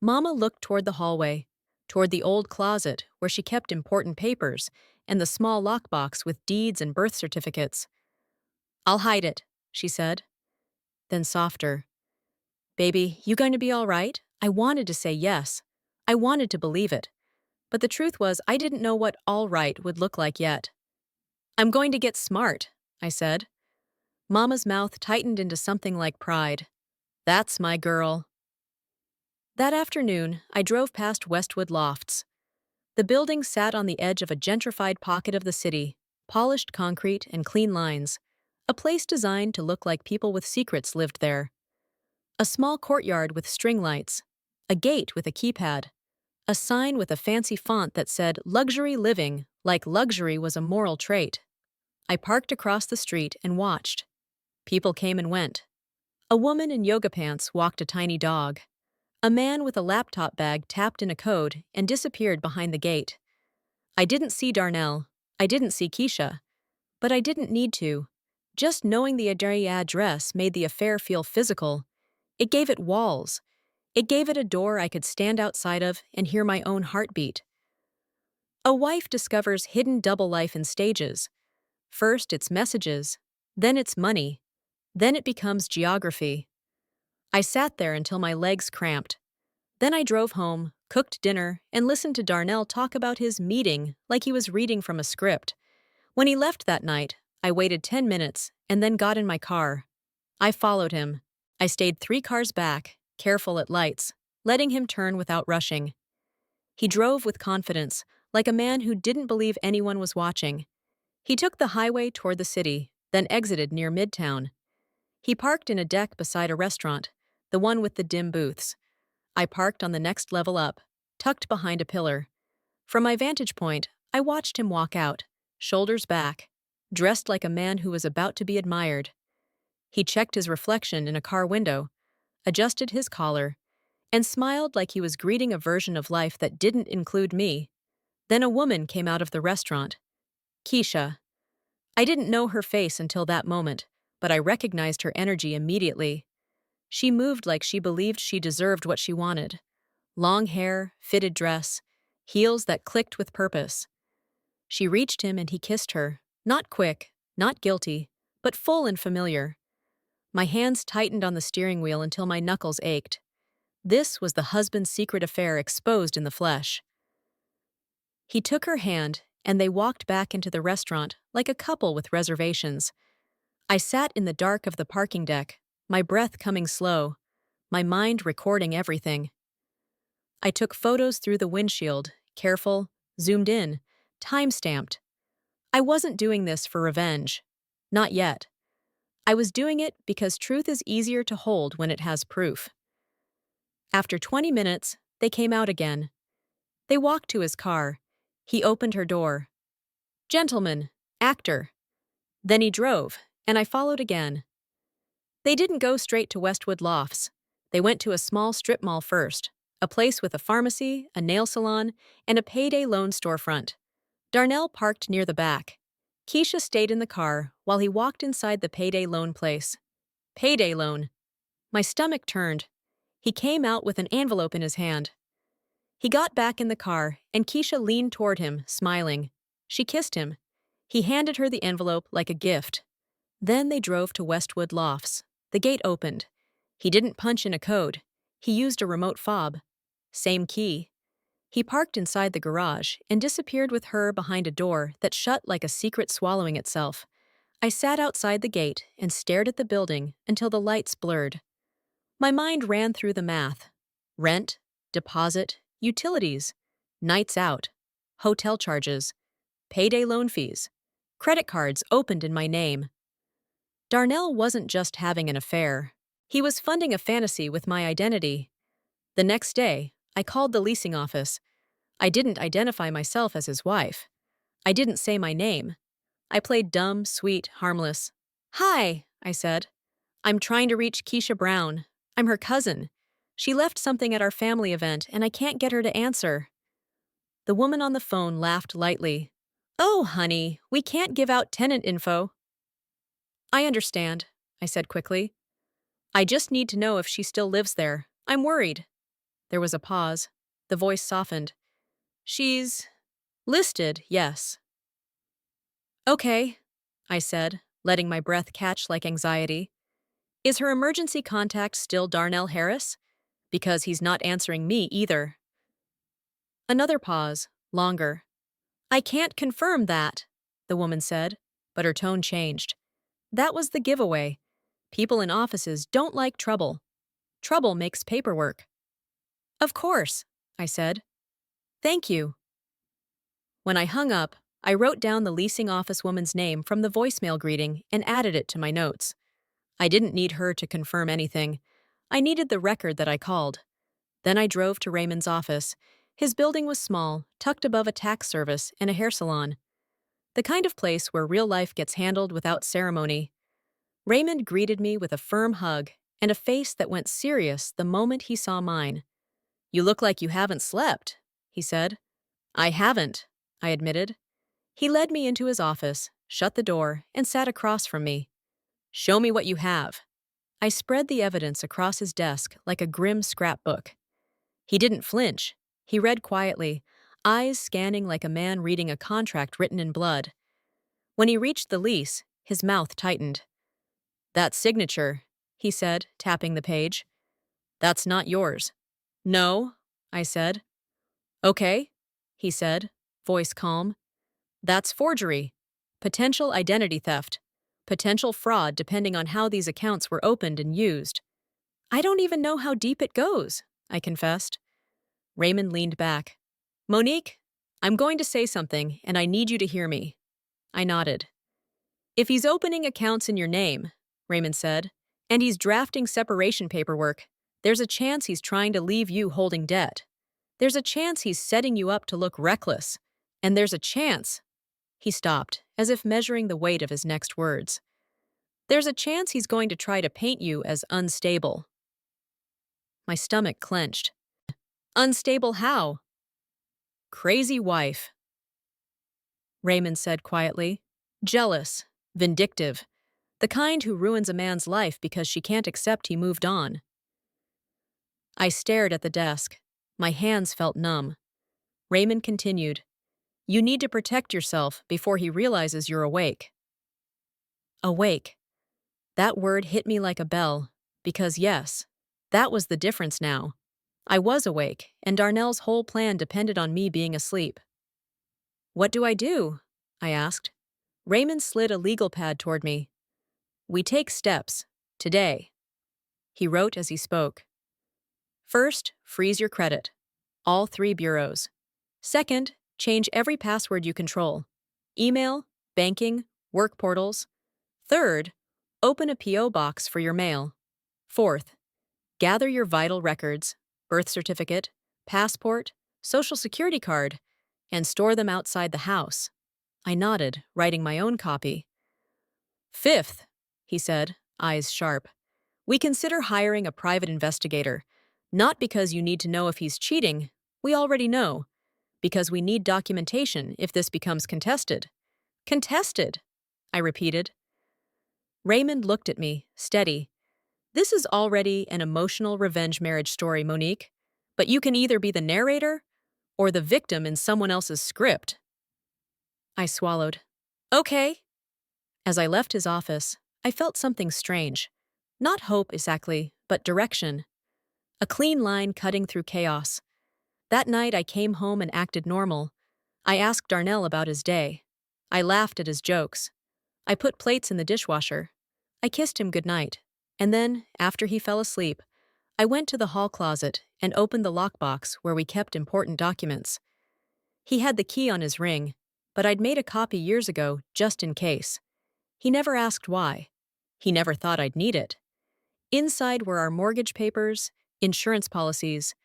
Mama looked toward the hallway, toward the old closet where she kept important papers and the small lockbox with deeds and birth certificates. "I'll hide it," she said. Then softer. "Baby, you going to be all right?" I wanted to say yes. I wanted to believe it. But the truth was I didn't know what all right would look like yet. "I'm going to get smart," I said. Mama's mouth tightened into something like pride. "That's my girl." That afternoon, I drove past Westwood Lofts. The building sat on the edge of a gentrified pocket of the city, polished concrete and clean lines, a place designed to look like people with secrets lived there. A small courtyard with string lights, a gate with a keypad, a sign with a fancy font that said luxury living, like luxury was a moral trait. I parked across the street and watched. People came and went. A woman in yoga pants walked a tiny dog. A man with a laptop bag tapped in a code and disappeared behind the gate. I didn't see Darnell. I didn't see Keisha. But I didn't need to. Just knowing the address made the affair feel physical. It gave it walls. It gave it a door I could stand outside of and hear my own heartbeat. A wife discovers hidden double life in stages. First, it's messages. Then it's money. Then it becomes geography. I sat there until my legs cramped. Then I drove home, cooked dinner, and listened to Darnell talk about his meeting like he was reading from a script. When he left that night, I waited 10 minutes and then got in my car. I followed him. I stayed 3 cars back, careful at lights, letting him turn without rushing. He drove with confidence, like a man who didn't believe anyone was watching. He took the highway toward the city, then exited near Midtown. He parked in a deck beside a restaurant, the one with the dim booths. I parked on the next level up, tucked behind a pillar. From my vantage point, I watched him walk out, shoulders back, dressed like a man who was about to be admired. He checked his reflection in a car window, adjusted his collar, and smiled like he was greeting a version of life that didn't include me. Then a woman came out of the restaurant. Keisha. I didn't know her face until that moment, but I recognized her energy immediately. She moved like she believed she deserved what she wanted. Long hair, fitted dress, heels that clicked with purpose. She reached him and he kissed her, not quick, not guilty, but full and familiar. My hands tightened on the steering wheel until my knuckles ached. This was the husband's secret affair exposed in the flesh. He took her hand, and they walked back into the restaurant like a couple with reservations. I sat in the dark of the parking deck, my breath coming slow, my mind recording everything. I took photos through the windshield, careful, zoomed in, time-stamped. I wasn't doing this for revenge. Not yet. I was doing it because truth is easier to hold when it has proof. After 20 minutes, they came out again. They walked to his car. He opened her door. Gentleman, actor. Then he drove, and I followed again. They didn't go straight to Westwood Lofts. They went to a small strip mall first, a place with a pharmacy, a nail salon, and a payday loan storefront. Darnell parked near the back. Keisha stayed in the car while he walked inside the payday loan place. Payday loan. My stomach turned. He came out with an envelope in his hand. He got back in the car, and Keisha leaned toward him, smiling. She kissed him. He handed her the envelope like a gift. Then they drove to Westwood Lofts. The gate opened. He didn't punch in a code. He used a remote fob. Same key. He parked inside the garage and disappeared with her behind a door that shut like a secret swallowing itself. I sat outside the gate and stared at the building until the lights blurred. My mind ran through the math. Rent, deposit, utilities, nights out, hotel charges, payday loan fees, credit cards opened in my name. Darnell wasn't just having an affair. He was funding a fantasy with my identity. The next day, I called the leasing office. I didn't identify myself as his wife. I didn't say my name. I played dumb, sweet, harmless. Hi, I said. I'm trying to reach Keisha Brown. I'm her cousin. She left something at our family event, and I can't get her to answer. The woman on the phone laughed lightly. Oh, honey, we can't give out tenant info. I understand, I said quickly. I just need to know if she still lives there. I'm worried. There was a pause. The voice softened. She's listed, yes. Okay, I said, letting my breath catch like anxiety. Is her emergency contact still Darnell Harris? Because he's not answering me either. Another pause, longer. I can't confirm that, the woman said, but her tone changed. That was the giveaway. People in offices don't like trouble. Trouble makes paperwork. Of course, I said. Thank you. When I hung up, I wrote down the leasing office woman's name from the voicemail greeting and added it to my notes. I didn't need her to confirm anything. I needed the record that I called. Then I drove to Raymond's office. His building was small, tucked above a tax service and a hair salon. The kind of place where real life gets handled without ceremony. Raymond greeted me with a firm hug and a face that went serious the moment he saw mine. You look like you haven't slept, he said. I haven't, I admitted. He led me into his office, shut the door, and sat across from me. Show me what you have. I spread the evidence across his desk like a grim scrapbook. He didn't flinch. He read quietly, eyes scanning like a man reading a contract written in blood. When he reached the lease, his mouth tightened. That signature, he said, tapping the page. That's not yours. No, I said. Okay, he said, voice calm. That's forgery. Potential identity theft. Potential fraud depending on how these accounts were opened and used. I don't even know how deep it goes, I confessed. Raymond leaned back. Monique, I'm going to say something, and I need you to hear me. I nodded. If he's opening accounts in your name, Raymond said, and he's drafting separation paperwork, there's a chance he's trying to leave you holding debt. There's a chance he's setting you up to look reckless. And there's a chance. He stopped, as if measuring the weight of his next words. There's a chance he's going to try to paint you as unstable. My stomach clenched. Unstable how? Crazy wife, Raymond said quietly. Jealous, vindictive, the kind who ruins a man's life because she can't accept he moved on. I stared at the desk. My hands felt numb. Raymond continued, "You need to protect yourself before he realizes you're awake." Awake. That word hit me like a bell, because yes, that was the difference now. I was awake, and Darnell's whole plan depended on me being asleep. "What do I do?" I asked. Raymond slid a legal pad toward me. "We take steps. Today." He wrote as he spoke. "First, freeze your credit. All 3 bureaus. Second, change every password you control. Email, banking, work portals. Third, open a P.O. box for your mail. Fourth, gather your vital records, birth certificate, passport, social security card, and store them outside the house." I nodded, writing my own copy. "Fifth," he said, eyes sharp, "we consider hiring a private investigator, not because you need to know if he's cheating, we already know, because we need documentation if this becomes contested." "Contested," I repeated. Raymond looked at me, steady. "This is already an emotional revenge marriage story, Monique, but you can either be the narrator or the victim in someone else's script." I swallowed. "Okay." As I left his office, I felt something strange. Not hope exactly, but direction. A clean line cutting through chaos. That night I came home and acted normal. I asked Darnell about his day. I laughed at his jokes. I put plates in the dishwasher. I kissed him goodnight. And then, after he fell asleep, I went to the hall closet and opened the lockbox where we kept important documents. He had the key on his ring, but I'd made a copy years ago just in case. He never asked why. He never thought I'd need it. Inside were our mortgage papers, insurance policies,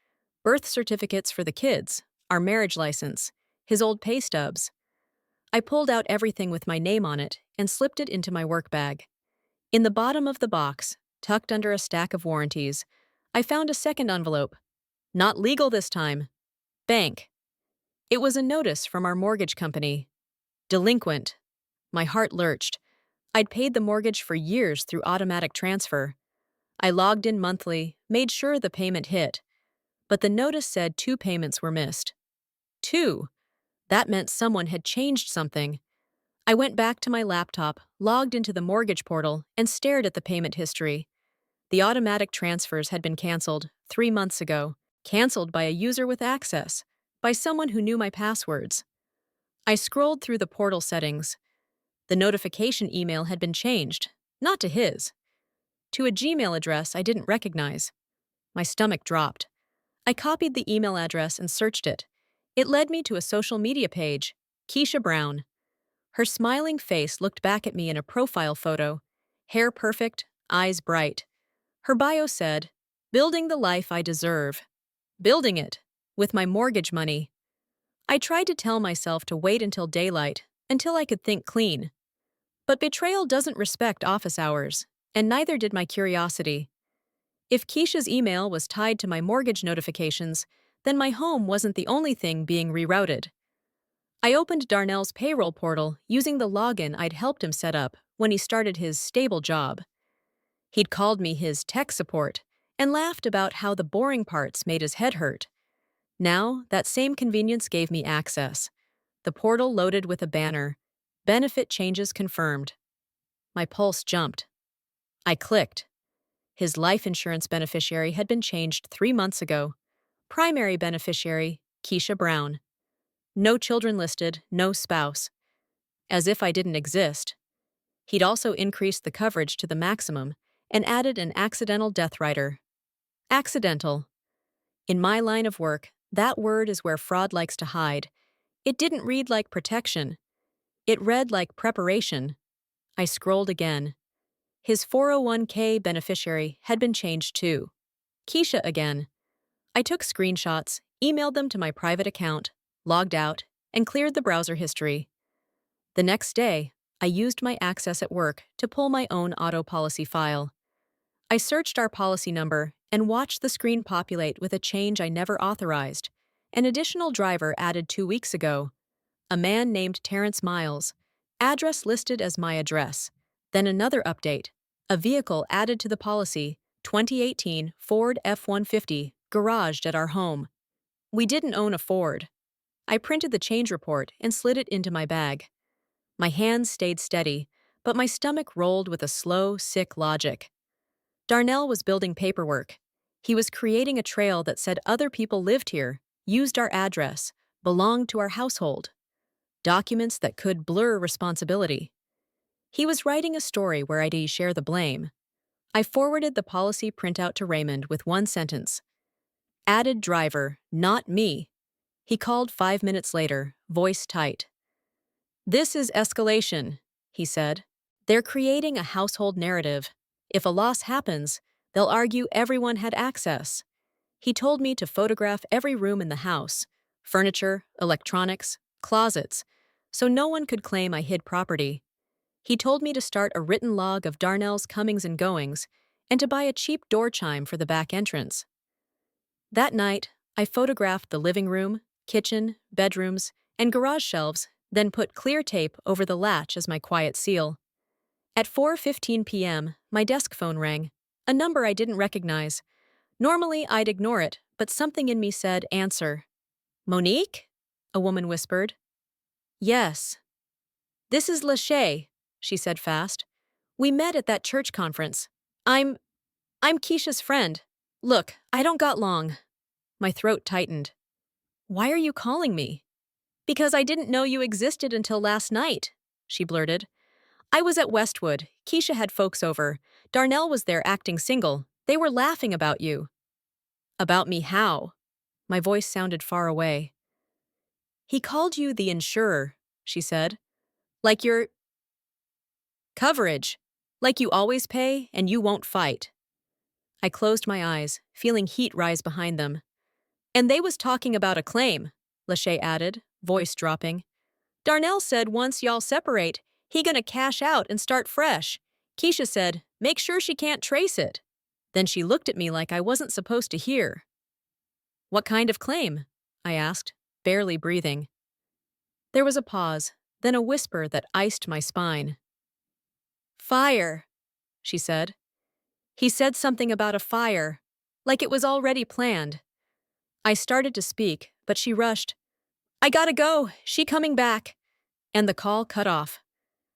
birth certificates for the kids, our marriage license, his old pay stubs. I pulled out everything with my name on it and slipped it into my work bag. In the bottom of the box, tucked under a stack of warranties, I found a second envelope. Not legal this time. Bank. It was a notice from our mortgage company. Delinquent. My heart lurched. I'd paid the mortgage for years through automatic transfer. I logged in monthly, made sure the payment hit. But the notice said 2 payments were missed. 2. That meant someone had changed something. I went back to my laptop, logged into the mortgage portal, and stared at the payment history. The automatic transfers had been canceled 3 months ago, canceled by a user with access, by someone who knew my passwords. I scrolled through the portal settings. The notification email had been changed, not to his, to a Gmail address I didn't recognize. My stomach dropped. I copied the email address and searched it. It led me to a social media page, Keisha Brown. Her smiling face looked back at me in a profile photo, hair perfect, eyes bright. Her bio said, "Building the life I deserve." Building it, with my mortgage money. I tried to tell myself to wait until daylight, until I could think clean. But betrayal doesn't respect office hours, and neither did my curiosity. If Keisha's email was tied to my mortgage notifications, then my home wasn't the only thing being rerouted. I opened Darnell's payroll portal using the login I'd helped him set up when he started his stable job. He'd called me his tech support and laughed about how the boring parts made his head hurt. Now, that same convenience gave me access. The portal loaded with a banner, "Benefit changes confirmed." My pulse jumped. I clicked. His life insurance beneficiary had been changed 3 months ago. Primary beneficiary, Keisha Brown. No children listed, no spouse. As if I didn't exist. He'd also increased the coverage to the maximum and added an accidental death rider. Accidental. In my line of work, that word is where fraud likes to hide. It didn't read like protection. It read like preparation. I scrolled again. His 401k beneficiary had been changed too. Keisha again. I took screenshots, emailed them to my private account, logged out, and cleared the browser history. The next day, I used my access at work to pull my own auto policy file. I searched our policy number and watched the screen populate with a change I never authorized. An additional driver added 2 weeks ago. A man named Terrence Miles. Address listed as my address. Then another update. A vehicle added to the policy, 2018 Ford F-150, garaged at our home. We didn't own a Ford. I printed the change report and slid it into my bag. My hands stayed steady, but my stomach rolled with a slow, sick logic. Darnell was building paperwork. He was creating a trail that said other people lived here, used our address, belonged to our household. Documents that could blur responsibility. He was writing a story where I'd share the blame. I forwarded the policy printout to Raymond with one sentence. Added driver, not me. He called 5 minutes later, voice tight. This is escalation, he said. They're creating a household narrative. If a loss happens, they'll argue everyone had access. He told me to photograph every room in the house, furniture, electronics, closets, so no one could claim I hid property. He told me to start a written log of Darnell's comings and goings and to buy a cheap door chime for the back entrance. That night, I photographed the living room, kitchen, bedrooms, and garage shelves, then put clear tape over the latch as my quiet seal. At 4:15 p.m., my desk phone rang, a number I didn't recognize. Normally, I'd ignore it, but something in me said, answer. Monique? A woman whispered. Yes. This is Lachey, she said fast. We met at that church conference. I'm Keisha's friend. Look, I don't got long. My throat tightened. Why are you calling me? Because I didn't know you existed until last night, she blurted. I was at Westwood. Keisha had folks over. Darnell was there acting single. They were laughing about you. About me how? My voice sounded far away. He called you the insurer, she said. Like your coverage. Like you always pay and you won't fight. I closed my eyes, feeling heat rise behind them. And they was talking about a claim, Lachey added, voice dropping. Darnell said once y'all separate, he gonna cash out and start fresh. Keisha said, make sure she can't trace it. Then she looked at me like I wasn't supposed to hear. What kind of claim? I asked, barely breathing. There was a pause, then a whisper that iced my spine. Fire, she said. He said something about a fire, like it was already planned. I started to speak, but she rushed. I gotta go, she coming back. And the call cut off.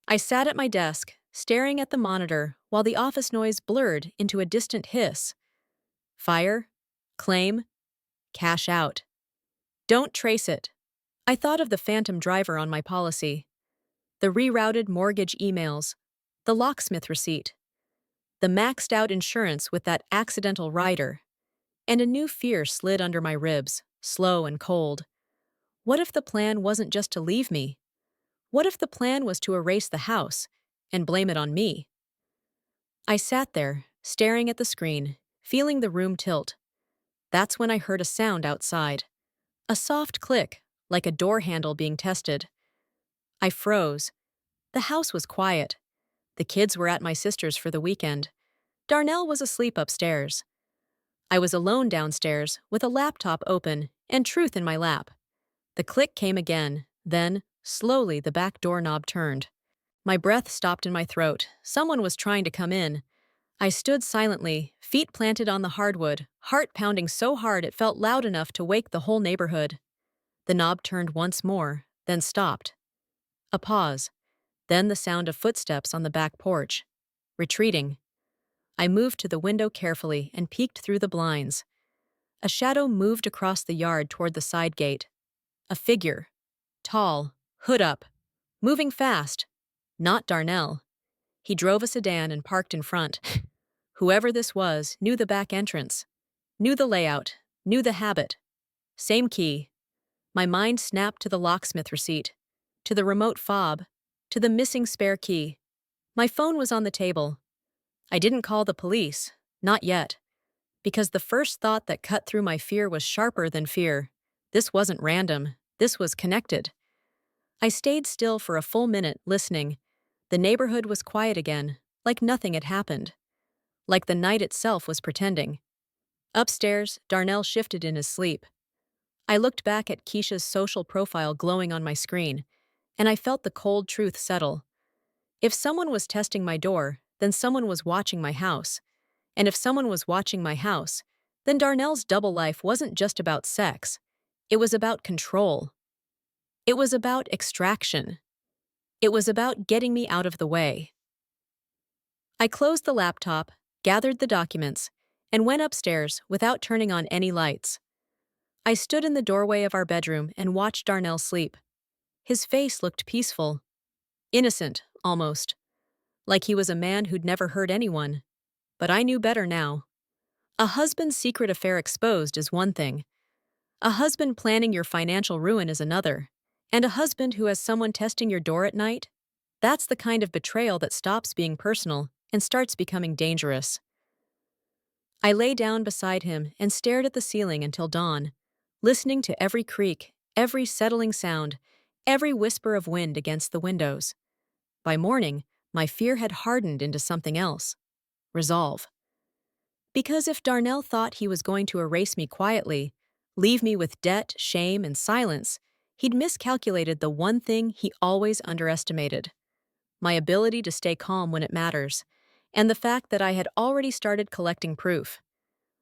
I sat at my desk, staring at the monitor while the office noise blurred into a distant hiss. Fire, claim, cash out. Don't trace it. I thought of the phantom driver on my policy, the rerouted mortgage emails, the locksmith receipt, the maxed out insurance with that accidental rider, and a new fear slid under my ribs, slow and cold. What if the plan wasn't just to leave me? What if the plan was to erase the house and blame it on me? I sat there, staring at the screen, feeling the room tilt. That's when I heard a sound outside. A soft click, like a door handle being tested. I froze. The house was quiet. The kids were at my sister's for the weekend. Darnell was asleep upstairs. I was alone downstairs, with a laptop open and truth in my lap. The click came again, then, slowly, the back doorknob turned. My breath stopped in my throat. Someone was trying to come in. I stood silently, feet planted on the hardwood, heart pounding so hard it felt loud enough to wake the whole neighborhood. The knob turned once more, then stopped. A pause. Then the sound of footsteps on the back porch. Retreating. I moved to the window carefully and peeked through the blinds. A shadow moved across the yard toward the side gate. A figure. Tall, hood up, moving fast. Not Darnell. He drove a sedan and parked in front. Whoever this was knew the back entrance, knew the layout, knew the habit. Same key. My mind snapped to the locksmith receipt, to the remote fob, to the missing spare key. My phone was on the table. I didn't call the police, not yet, because the first thought that cut through my fear was sharper than fear. This wasn't random. This was connected. I stayed still for a full minute, listening. The neighborhood was quiet again, like nothing had happened. Like the night itself was pretending. Upstairs, Darnell shifted in his sleep. I looked back at Keisha's social profile glowing on my screen. and I felt the cold truth settle. If someone was testing my door, then someone was watching my house. And if someone was watching my house, then Darnell's double life wasn't just about sex. It was about control. It was about extraction. It was about getting me out of the way. I closed the laptop, gathered the documents, and went upstairs without turning on any lights. I stood in the doorway of our bedroom and watched Darnell sleep. His face looked peaceful, innocent, almost, like he was a man who'd never hurt anyone. But I knew better now. A husband's secret affair exposed is one thing. A husband planning your financial ruin is another. And a husband who has someone testing your door at night? That's the kind of betrayal that stops being personal and starts becoming dangerous. I lay down beside him and stared at the ceiling until dawn, listening to every creak, every settling sound, every whisper of wind against the windows. By morning, my fear had hardened into something else: resolve. Because if Darnell thought he was going to erase me quietly, leave me with debt, shame, and silence, he'd miscalculated the one thing he always underestimated: my ability to stay calm when it matters, and the fact that I had already started collecting proof.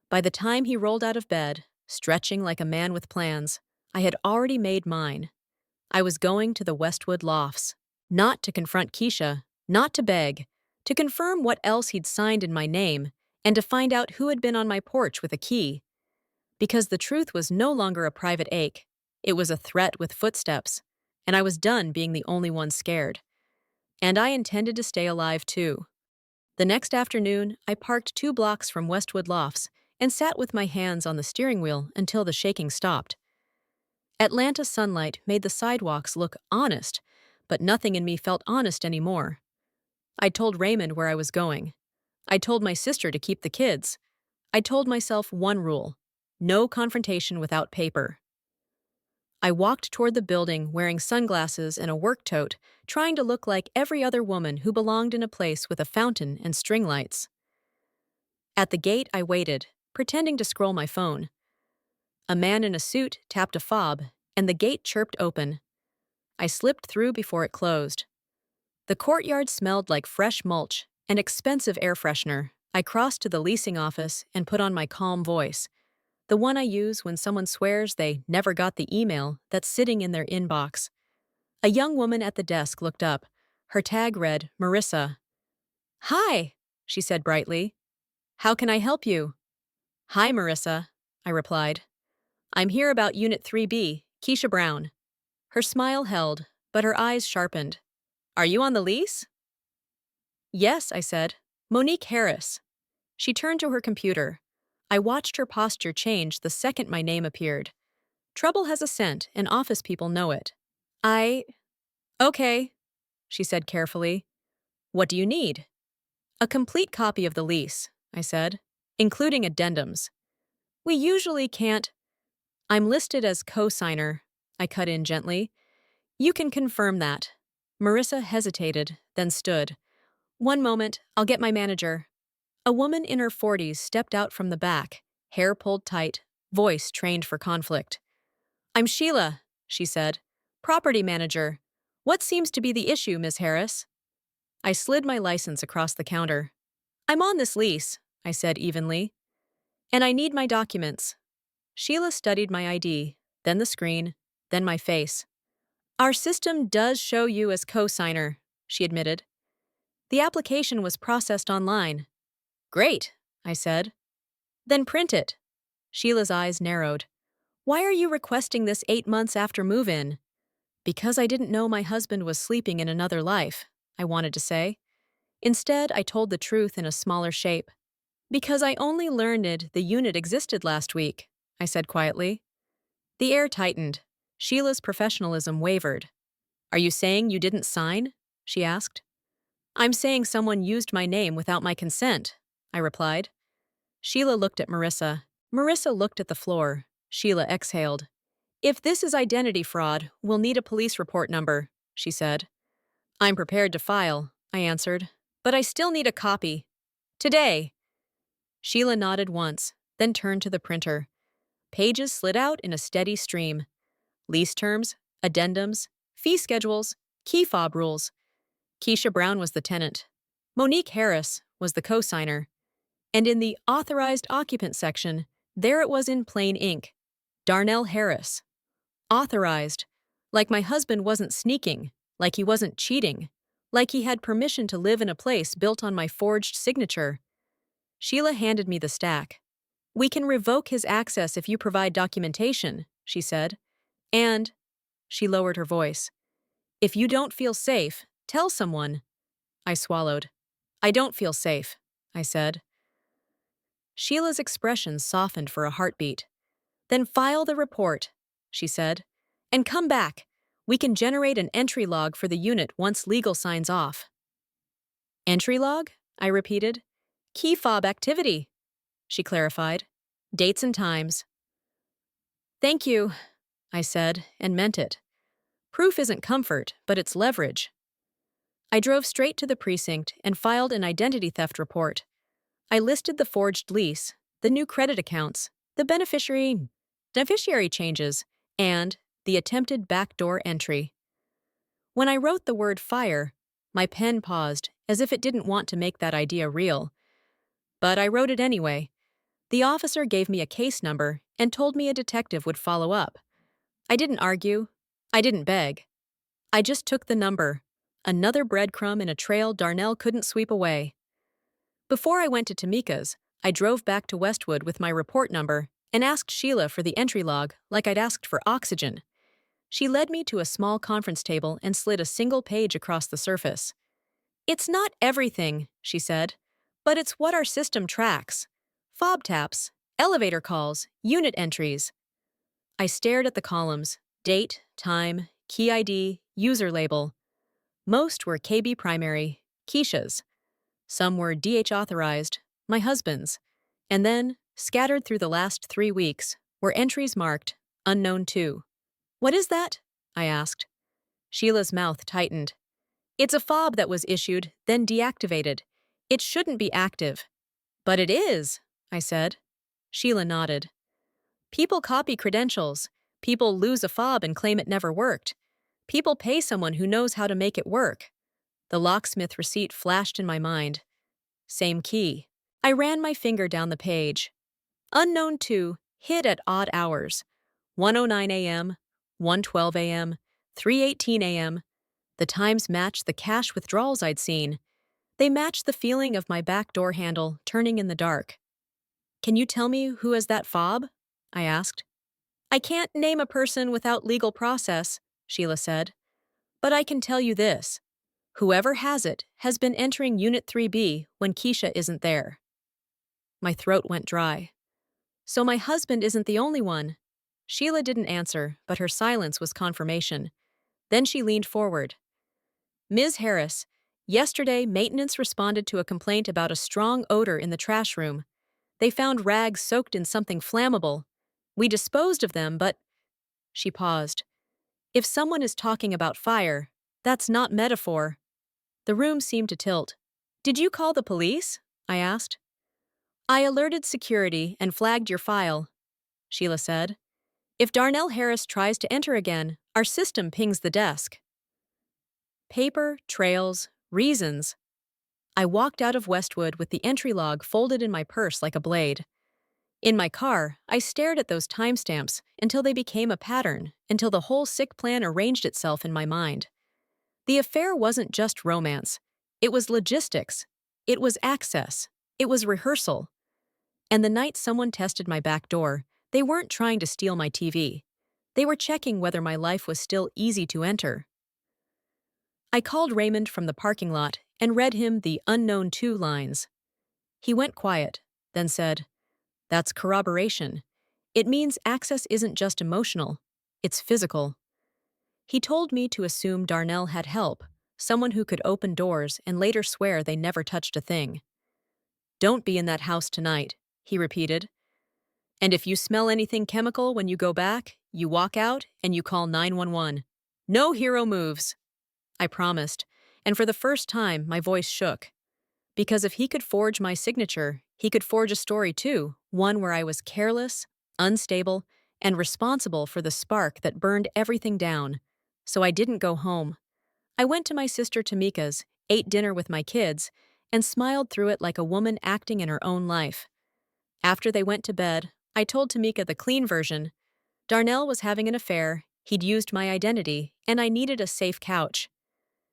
By the time he rolled out of bed, stretching like a man with plans, I had already made mine. I was going to the Westwood Lofts, not to confront Keisha, not to beg, to confirm what else he'd signed in my name, and to find out who had been on my porch with a key. Because the truth was no longer a private ache, it was a threat with footsteps, and I was done being the only one scared. And I intended to stay alive too. The next afternoon, I parked 2 blocks from Westwood Lofts and sat with my hands on the steering wheel until the shaking stopped. Atlanta sunlight made the sidewalks look honest, but nothing in me felt honest anymore. I told Raymond where I was going. I told my sister to keep the kids. I told myself one rule: no confrontation without paper. I walked toward the building wearing sunglasses and a work tote, trying to look like every other woman who belonged in a place with a fountain and string lights. At the gate, I waited, pretending to scroll my phone. A man in a suit tapped a fob, and the gate chirped open. I slipped through before it closed. The courtyard smelled like fresh mulch and expensive air freshener. I crossed to the leasing office and put on my calm voice, the one I use when someone swears they never got the email that's sitting in their inbox. A young woman at the desk looked up. Her tag read, Marissa. "Hi," she said brightly. "How can I help you?" "Hi, Marissa," I replied. "I'm here about Unit 3B, Keisha Brown." Her smile held, but her eyes sharpened. "Are you on the lease?" "Yes," I said. "Monique Harris." She turned to her computer. I watched her posture change the second my name appeared. Trouble has a scent, and office people know it. Okay, she said carefully. "What do you need?" "A complete copy of the lease," I said, "including addendums. We usually can't—" "I'm listed as co-signer," I cut in gently. "You can confirm that." Marissa hesitated, then stood. "One moment, I'll get my manager." A woman in her 40s stepped out from the back, hair pulled tight, voice trained for conflict. "I'm Sheila," she said. "Property manager. What seems to be the issue, Miss Harris?" I slid my license across the counter. "I'm on this lease," I said evenly. "And I need my documents." Sheila studied my ID, then the screen, then my face. "Our system does show you as co-signer," she admitted. "The application was processed online." "Great," I said. "Then print it." Sheila's eyes narrowed. "Why are you requesting this 8 months after move-in?" "Because I didn't know my husband was sleeping in another life," I wanted to say. Instead, I told the truth in a smaller shape. "Because I only learned the unit existed last week," I said quietly. The air tightened. Sheila's professionalism wavered. "Are you saying you didn't sign?" she asked. "I'm saying someone used my name without my consent," I replied. Sheila looked at Marissa. Marissa looked at the floor. Sheila exhaled. "If this is identity fraud, we'll need a police report number," she said. "I'm prepared to file," I answered. "But I still need a copy. Today." Sheila nodded once, then turned to the printer. Pages slid out in a steady stream. Lease terms, addendums, fee schedules, Key-Fob rules. Keisha Brown was the tenant. Monique Harris was the co-signer. And in the authorized occupant section, there it was in plain ink. Darnell Harris. Authorized. Like my husband wasn't sneaking, like he wasn't cheating, like he had permission to live in a place built on my forged signature. Sheila handed me the stack. "We can revoke his access if you provide documentation," she said. "And," she lowered her voice, "if you don't feel safe, tell someone." I swallowed. "I don't feel safe," I said. Sheila's expression softened for a heartbeat. "Then file the report," she said. "And come back. We can generate an entry log for the unit once legal signs off." "Entry log?" I repeated. "Key-fob activity," she clarified. "Dates and times." "Thank you," I said, and meant it. Proof isn't comfort, but it's leverage. I drove straight to the precinct and filed an identity theft report. I listed the forged lease, the new credit accounts, the beneficiary changes, and the attempted backdoor entry. When I wrote the word fire, my pen paused as if it didn't want to make that idea real. But I wrote it anyway. The officer gave me a case number and told me a detective would follow up. I didn't argue. I didn't beg. I just took the number, another breadcrumb in a trail Darnell couldn't sweep away. Before I went to Tamika's, I drove back to Westwood with my report number and asked Sheila for the entry log like I'd asked for oxygen. She led me to a small conference table and slid a single page across the surface. "It's not everything," she said, "but it's what our system tracks. Fob taps, elevator calls, unit entries." I stared at the columns: date, time, key ID, user label. Most were KB primary, Keisha's. Some were DH authorized, my husband's. And then, scattered through the last 3 weeks, were entries marked unknown to. "What is that?" I asked. Sheila's mouth tightened. "It's a fob that was issued, then deactivated. It shouldn't be active." "But it is," I said. Sheila nodded. "People copy credentials. People lose a fob and claim it never worked. People pay someone who knows how to make it work." The locksmith receipt flashed in my mind. Same key. I ran my finger down the page. Unknown to, hit at odd hours. 1:09 a.m., 1:12 a.m., 3:18 a.m. The times matched the cash withdrawals I'd seen. They matched the feeling of my back door handle turning in the dark. "Can you tell me who has that fob?" I asked. "I can't name a person without legal process," Sheila said. "But I can tell you this. Whoever has it has been entering Unit 3B when Keisha isn't there." My throat went dry. "So my husband isn't the only one." Sheila didn't answer, but her silence was confirmation. Then she leaned forward. "Ms. Harris, yesterday maintenance responded to a complaint about a strong odor in the trash room. They found rags soaked in something flammable. We disposed of them, but—" She paused. "If someone is talking about fire, that's not metaphor." The room seemed to tilt. "Did you call the police?" I asked. "I alerted security and flagged your file," Sheila said. "If Darnell Harris tries to enter again, our system pings the desk." Paper, trails, reasons. I walked out of Westwood with the entry log folded in my purse like a blade. In my car, I stared at those timestamps until they became a pattern, until the whole sick plan arranged itself in my mind. The affair wasn't just romance. It was logistics. It was access. It was rehearsal. And the night someone tested my back door, they weren't trying to steal my TV. They were checking whether my life was still easy to enter. I called Raymond from the parking lot and read him the unknown to lines. He went quiet, then said, "That's corroboration. It means access isn't just emotional, it's physical." He told me to assume Darnell had help, someone who could open doors and later swear they never touched a thing. "Don't be in that house tonight," he repeated. "And if you smell anything chemical when you go back, you walk out and you call 911. No hero moves." I promised, and for the first time my voice shook. Because if he could forge my signature, he could forge a story too, one where I was careless, unstable, and responsible for the spark that burned everything down. So I didn't go home. I went to my sister Tamika's, ate dinner with my kids, and smiled through it like a woman acting in her own life. After they went to bed, I told Tamika the clean version. Darnell was having an affair, he'd used my identity, and I needed a safe couch.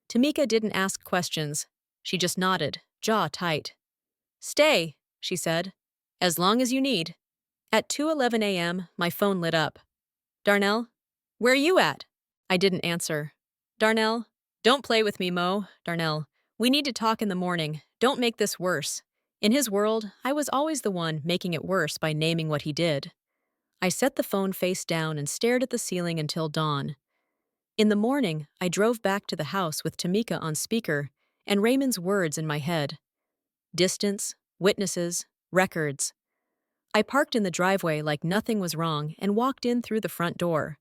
Tamika didn't ask questions. She just nodded, jaw tight. Stay, she said. As long as you need. At 2:11 a.m., my phone lit up. Darnell? Where you at? I didn't answer. Darnell? Don't play with me, Mo. Darnell. We need to talk in the morning. Don't make this worse. In his world, I was always the one making it worse by naming what he did. I set the phone face down and stared at the ceiling until dawn. In the morning, I drove back to the house with Tamika on speaker and Raymond's words in my head. Distance, witnesses, records. I parked in the driveway like nothing was wrong and walked in through the front door.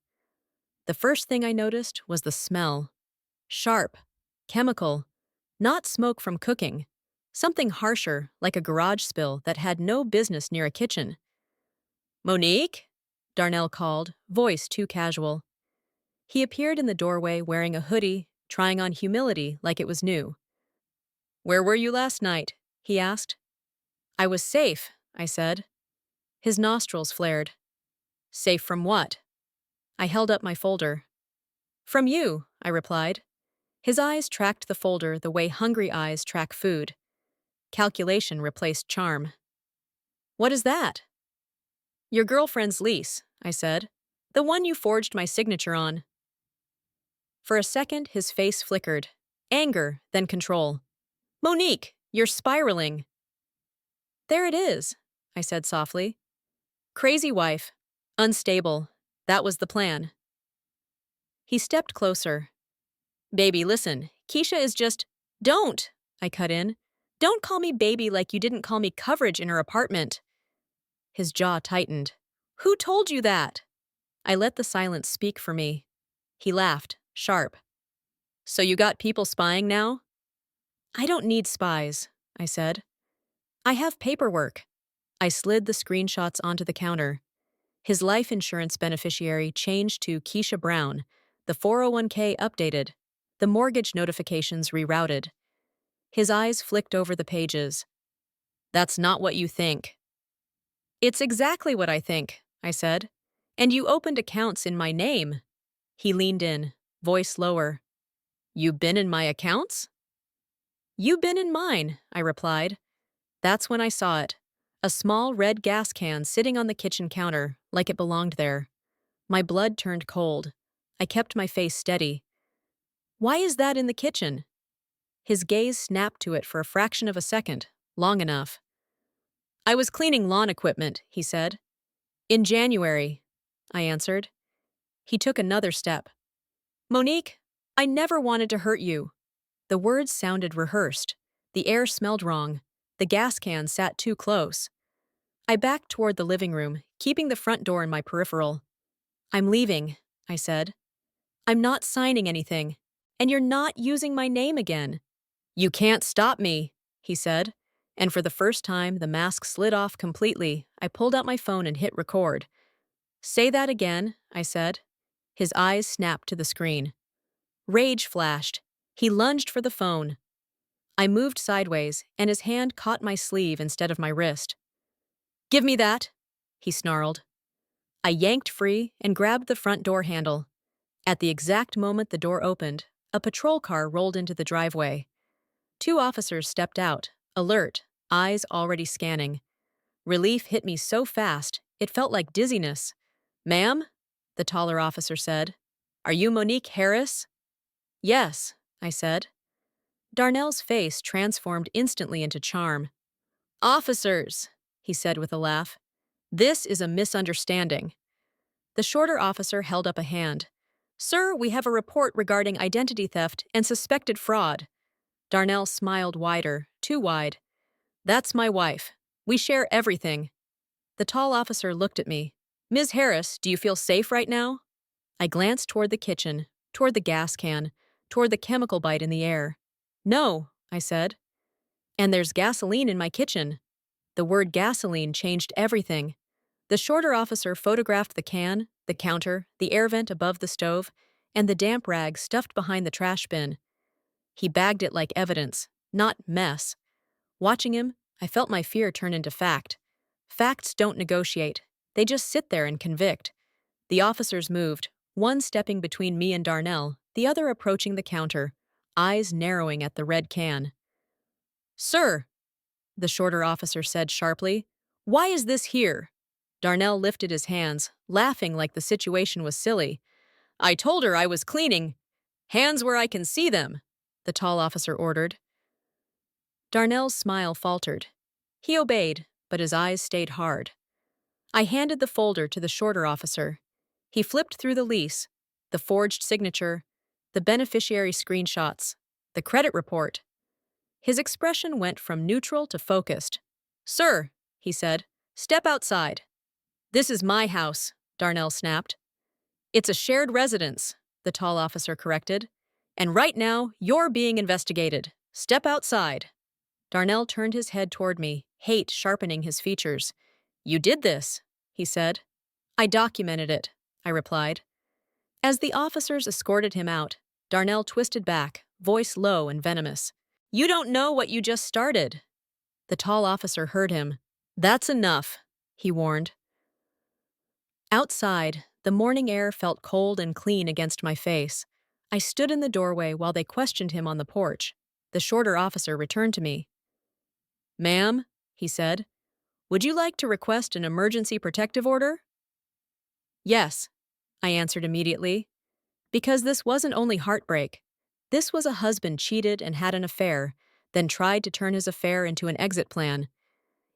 The first thing I noticed was the smell. Sharp, chemical, not smoke from cooking. Something harsher, like a garage spill that had no business near a kitchen. Monique? Darnell called, voice too casual. He appeared in the doorway wearing a hoodie, trying on humility like it was new. Where were you last night? He asked. I was safe, I said. His nostrils flared. Safe from what? I held up my folder. From you, I replied. His eyes tracked the folder the way hungry eyes track food. Calculation replaced charm. What is that? Your girlfriend's lease, I said. The one you forged my signature on. For a second, his face flickered. Anger, then control. Monique, you're spiraling. There it is, I said softly. Crazy wife. Unstable. That was the plan. He stepped closer. Baby, listen. Keisha is just... Don't, I cut in. Don't call me baby like you didn't call me coverage in her apartment. His jaw tightened. Who told you that? I let the silence speak for me. He laughed, sharp. So you got people spying now? I don't need spies, I said. I have paperwork. I slid the screenshots onto the counter. His life insurance beneficiary changed to Keisha Brown, the 401k updated, the mortgage notifications rerouted. His eyes flicked over the pages. That's not what you think. It's exactly what I think, I said. And you opened accounts in my name. He leaned in, voice lower. You been in my accounts? You been in mine, I replied. That's when I saw it. A small red gas can sitting on the kitchen counter, like it belonged there. My blood turned cold. I kept my face steady. Why is that in the kitchen? His gaze snapped to it for a fraction of a second, long enough. I was cleaning lawn equipment, he said. In January, I answered. He took another step. Monique, I never wanted to hurt you. The words sounded rehearsed. The air smelled wrong. The gas can sat too close. I backed toward the living room, keeping the front door in my peripheral. I'm leaving, I said. I'm not signing anything, and you're not using my name again. You can't stop me, he said, and for the first time the mask slid off completely. I pulled out my phone and hit record. Say that again, I said. His eyes snapped to the screen. Rage flashed. He lunged for the phone. I moved sideways, and his hand caught my sleeve instead of my wrist. Give me that, he snarled. I yanked free and grabbed the front door handle. At the exact moment the door opened, a patrol car rolled into the driveway. 2 officers stepped out, alert, eyes already scanning. Relief hit me so fast, it felt like dizziness. Ma'am? The taller officer said. Are you Monique Harris? Yes, I said. Darnell's face transformed instantly into charm. Officers, he said with a laugh. This is a misunderstanding. The shorter officer held up a hand. Sir, we have a report regarding identity theft and suspected fraud. Darnell smiled wider, too wide. That's my wife. We share everything. The tall officer looked at me. Ms. Harris, do you feel safe right now? I glanced toward the kitchen, toward the gas can, toward the chemical bite in the air. No, I said. And there's gasoline in my kitchen. The word gasoline changed everything. The shorter officer photographed the can, the counter, the air vent above the stove, and the damp rag stuffed behind the trash bin. He bagged it like evidence, not mess. Watching him, I felt my fear turn into fact. Facts don't negotiate. They just sit there and convict. The officers moved, one stepping between me and Darnell, the other approaching the counter, eyes narrowing at the red can. "Sir," the shorter officer said sharply, "why is this here?" Darnell lifted his hands, laughing like the situation was silly. "I told her I was cleaning. Hands where I can see them," the tall officer ordered. Darnell's smile faltered. He obeyed, but his eyes stayed hard. I handed the folder to the shorter officer. He flipped through the lease, the forged signature, the beneficiary screenshots, the credit report. His expression went from neutral to focused. "Sir," he said, "step outside." "This is my house," Darnell snapped. "It's a shared residence," the tall officer corrected. "And right now, you're being investigated. Step outside." Darnell turned his head toward me, hate sharpening his features. "You did this," he said. "I documented it," I replied. As the officers escorted him out, Darnell twisted back, voice low and venomous. "You don't know what you just started." The tall officer heard him. "That's enough," he warned. Outside, the morning air felt cold and clean against my face. I stood in the doorway while they questioned him on the porch. The shorter officer returned to me. "Ma'am," he said, "would you like to request an emergency protective order?" "Yes," I answered immediately. Because this wasn't only heartbreak. This was a husband cheated and had an affair, then tried to turn his affair into an exit plan.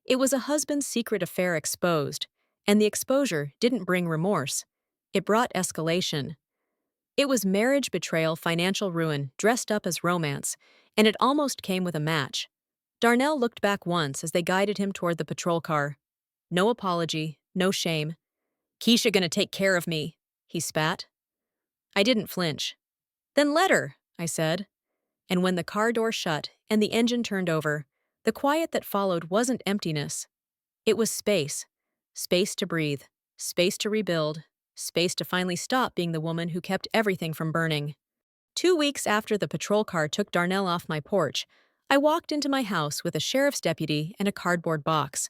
It was a husband's secret affair exposed, and the exposure didn't bring remorse. It brought escalation. It was marriage betrayal, financial ruin, dressed up as romance, and it almost came with a match. Darnell looked back once as they guided him toward the patrol car. No apology, no shame. "Keisha gonna take care of me," he spat. I didn't flinch. "Then let her," I said. And when the car door shut and the engine turned over, the quiet that followed wasn't emptiness. It was space. Space to breathe. Space to rebuild. Space to finally stop being the woman who kept everything from burning. 2 weeks after the patrol car took Darnell off my porch, I walked into my house with a sheriff's deputy and a cardboard box.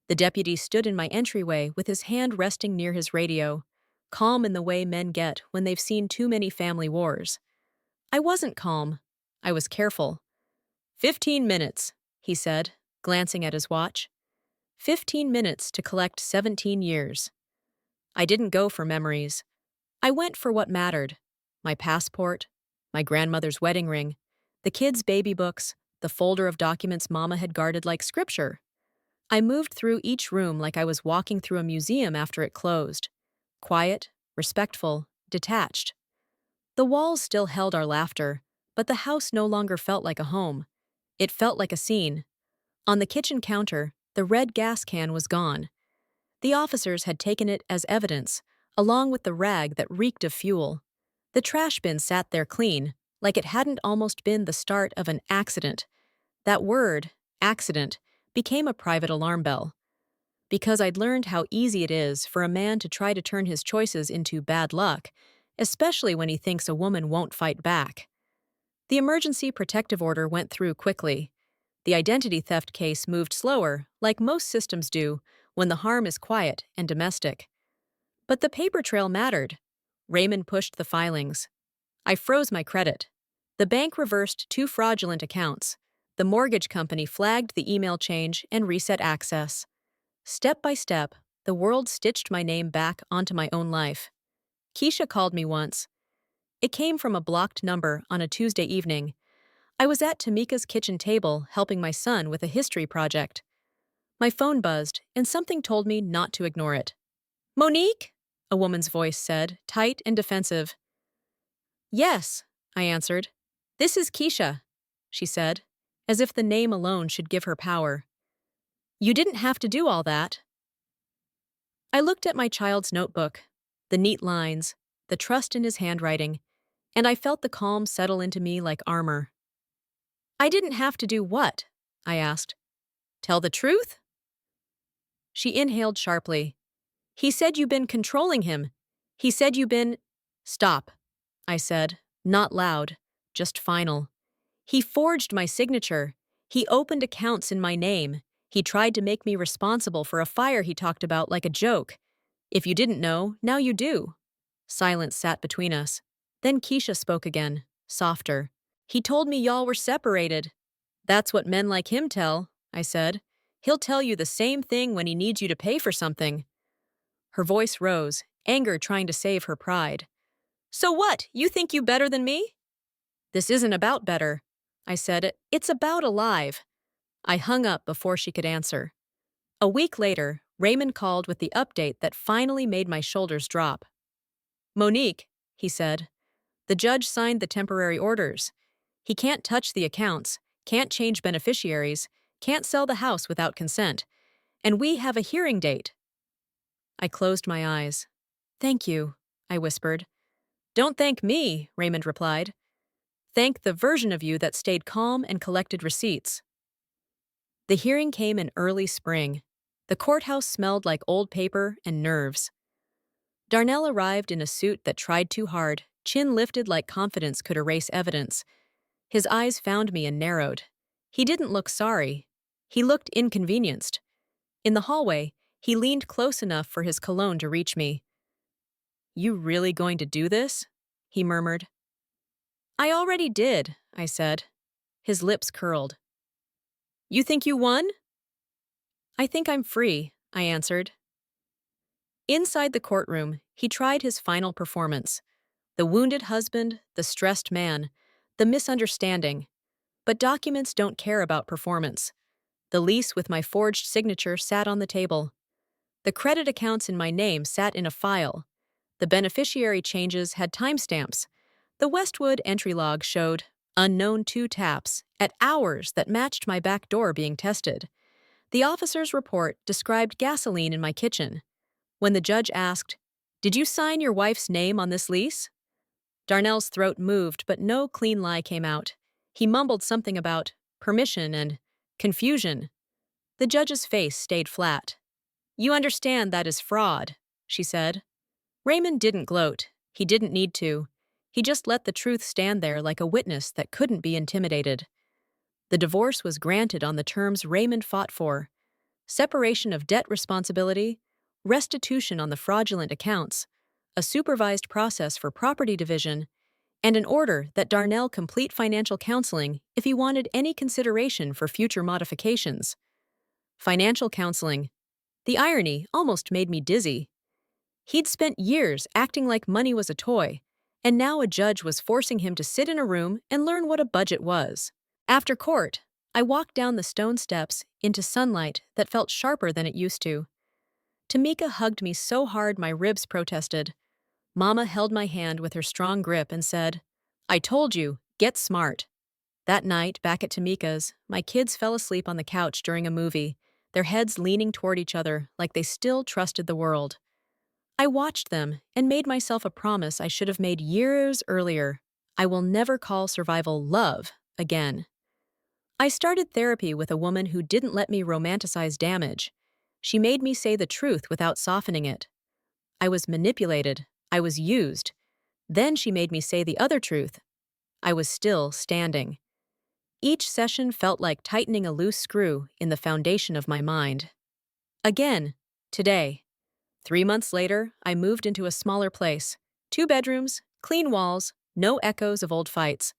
The deputy stood in my entryway with his hand resting near his radio, calm in the way men get when they've seen too many family wars. I wasn't calm. I was careful. 15 minutes, he said, glancing at his watch. 15 minutes to collect 17 years. I didn't go for memories. I went for what mattered. My passport, my grandmother's wedding ring, the kids' baby books, the folder of documents Mama had guarded like scripture. I moved through each room like I was walking through a museum after it closed. Quiet, respectful, detached. The walls still held our laughter, but the house no longer felt like a home. It felt like a scene. On the kitchen counter, the red gas can was gone. The officers had taken it as evidence, along with the rag that reeked of fuel. The trash bin sat there clean, like it hadn't almost been the start of an accident. That word, accident, became a private alarm bell. Because I'd learned how easy it is for a man to try to turn his choices into bad luck, especially when he thinks a woman won't fight back. The emergency protective order went through quickly. The identity theft case moved slower, like most systems do, when the harm is quiet and domestic. But the paper trail mattered. Raymond pushed the filings. I froze my credit. The bank reversed 2 fraudulent accounts. The mortgage company flagged the email change and reset access. Step by step, the world stitched my name back onto my own life. Keisha called me once. It came from a blocked number on a Tuesday evening. I was at Tamika's kitchen table helping my son with a history project. My phone buzzed, and something told me not to ignore it. "Monique?" a woman's voice said, tight and defensive. "Yes," I answered. "This is Keisha," she said, as if the name alone should give her power. "You didn't have to do all that." I looked at my child's notebook, the neat lines, the trust in his handwriting, and I felt the calm settle into me like armor. "I didn't have to do what?" I asked. "Tell the truth?" She inhaled sharply. "He said you've been controlling him. He said you've been—" "Stop," I said, not loud, just final. He forged my signature. He opened accounts in my name. He tried to make me responsible for a fire he talked about like a joke. If you didn't know, now you do. Silence sat between us. Then Keisha spoke again, softer. He told me y'all were separated. That's what men like him tell, I said. He'll tell you the same thing when he needs you to pay for something. Her voice rose, anger trying to save her pride. So what? You think you better than me? This isn't about better, I said. It's about alive. I hung up before she could answer. A week later, Raymond called with the update that finally made my shoulders drop. Monique, he said. The judge signed the temporary orders. He can't touch the accounts, can't change beneficiaries, can't sell the house without consent. And we have a hearing date. I closed my eyes. Thank you, I whispered. Don't thank me, Raymond replied. Thank the version of you that stayed calm and collected receipts. The hearing came in early spring. The courthouse smelled like old paper and nerves. Darnell arrived in a suit that tried too hard, chin lifted like confidence could erase evidence. His eyes found me and narrowed. He didn't look sorry. He looked inconvenienced. In the hallway, he leaned close enough for his cologne to reach me. You really going to do this? He murmured. I already did, I said. His lips curled. You think you won? I think I'm free, I answered. Inside the courtroom, he tried his final performance. The wounded husband, the stressed man, the misunderstanding. But documents don't care about performance. The lease with my forged signature sat on the table. The credit accounts in my name sat in a file. The beneficiary changes had timestamps. The Westwood entry log showed unknown 2 taps at hours that matched my back door being tested. The officer's report described gasoline in my kitchen. When the judge asked, "Did you sign your wife's name on this lease?" Darnell's throat moved, but no clean lie came out. He mumbled something about permission and confusion. The judge's face stayed flat. You understand that is fraud, she said. Raymond didn't gloat. He didn't need to. He just let the truth stand there like a witness that couldn't be intimidated. The divorce was granted on the terms Raymond fought for: separation of debt responsibility, restitution on the fraudulent accounts, a supervised process for property division, and an order that Darnell complete financial counseling if he wanted any consideration for future modifications. Financial counseling. The irony almost made me dizzy. He'd spent years acting like money was a toy, and now a judge was forcing him to sit in a room and learn what a budget was. After court, I walked down the stone steps into sunlight that felt sharper than it used to. Tamika hugged me so hard my ribs protested. Mama held my hand with her strong grip and said, I told you, get smart. That night, back at Tamika's, my kids fell asleep on the couch during a movie, their heads leaning toward each other like they still trusted the world. I watched them and made myself a promise I should have made years earlier. I will never call survival love again. I started therapy with a woman who didn't let me romanticize damage. She made me say the truth without softening it. I was manipulated. I was used. Then she made me say the other truth. I was still standing. Each session felt like tightening a loose screw in the foundation of my mind. Again, today. 3 months later, I moved into a smaller place. 2 bedrooms, clean walls, no echoes of old fights.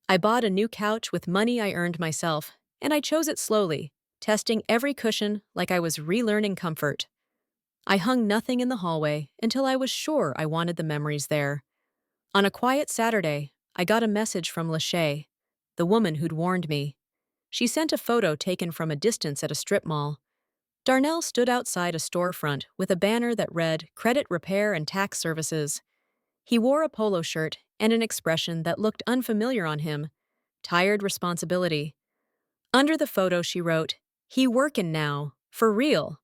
I bought a new couch with money I earned myself, and I chose it slowly, testing every cushion like I was relearning comfort. I hung nothing in the hallway until I was sure I wanted the memories there. On a quiet Saturday, I got a message from Lachey, the woman who'd warned me. She sent a photo taken from a distance at a strip mall. Darnell stood outside a storefront with a banner that read Credit Repair and Tax Services. He wore a polo shirt and an expression that looked unfamiliar on him, tired responsibility. Under the photo she wrote, He workin' now, for real.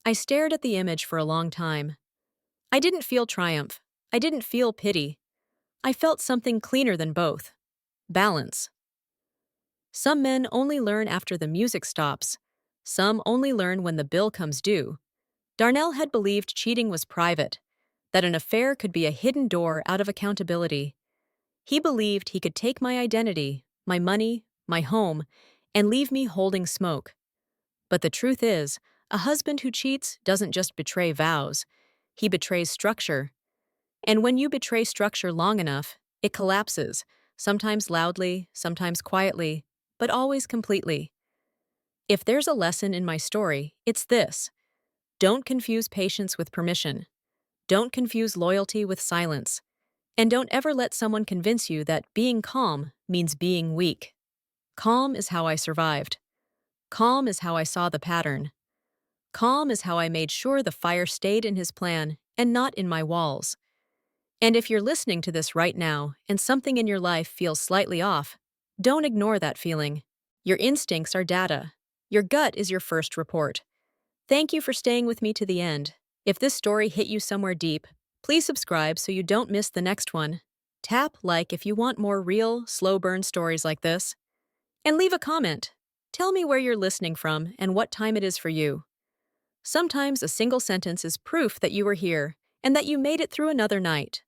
I stared at the image for a long time. I didn't feel triumph. I didn't feel pity. I felt something cleaner than both. Balance. Some men only learn after the music stops. Some only learn when the bill comes due. Darnell had believed cheating was private, that an affair could be a hidden door out of accountability. He believed he could take my identity, my money, my home, and leave me holding smoke. But the truth is, a husband who cheats doesn't just betray vows, he betrays structure. And when you betray structure long enough, it collapses, sometimes loudly, sometimes quietly, but always completely. If there's a lesson in my story, it's this: don't confuse patience with permission. Don't confuse loyalty with silence. And don't ever let someone convince you that being calm means being weak. Calm is how I survived. Calm is how I saw the pattern. Calm is how I made sure the fire stayed in his plan and not in my walls. And if you're listening to this right now and something in your life feels slightly off, don't ignore that feeling. Your instincts are data. Your gut is your first report. Thank you for staying with me to the end. If this story hit you somewhere deep, please subscribe so you don't miss the next one. Tap like if you want more real, slow burn stories like this. And leave a comment. Tell me where you're listening from and what time it is for you. Sometimes a single sentence is proof that you were here and that you made it through another night.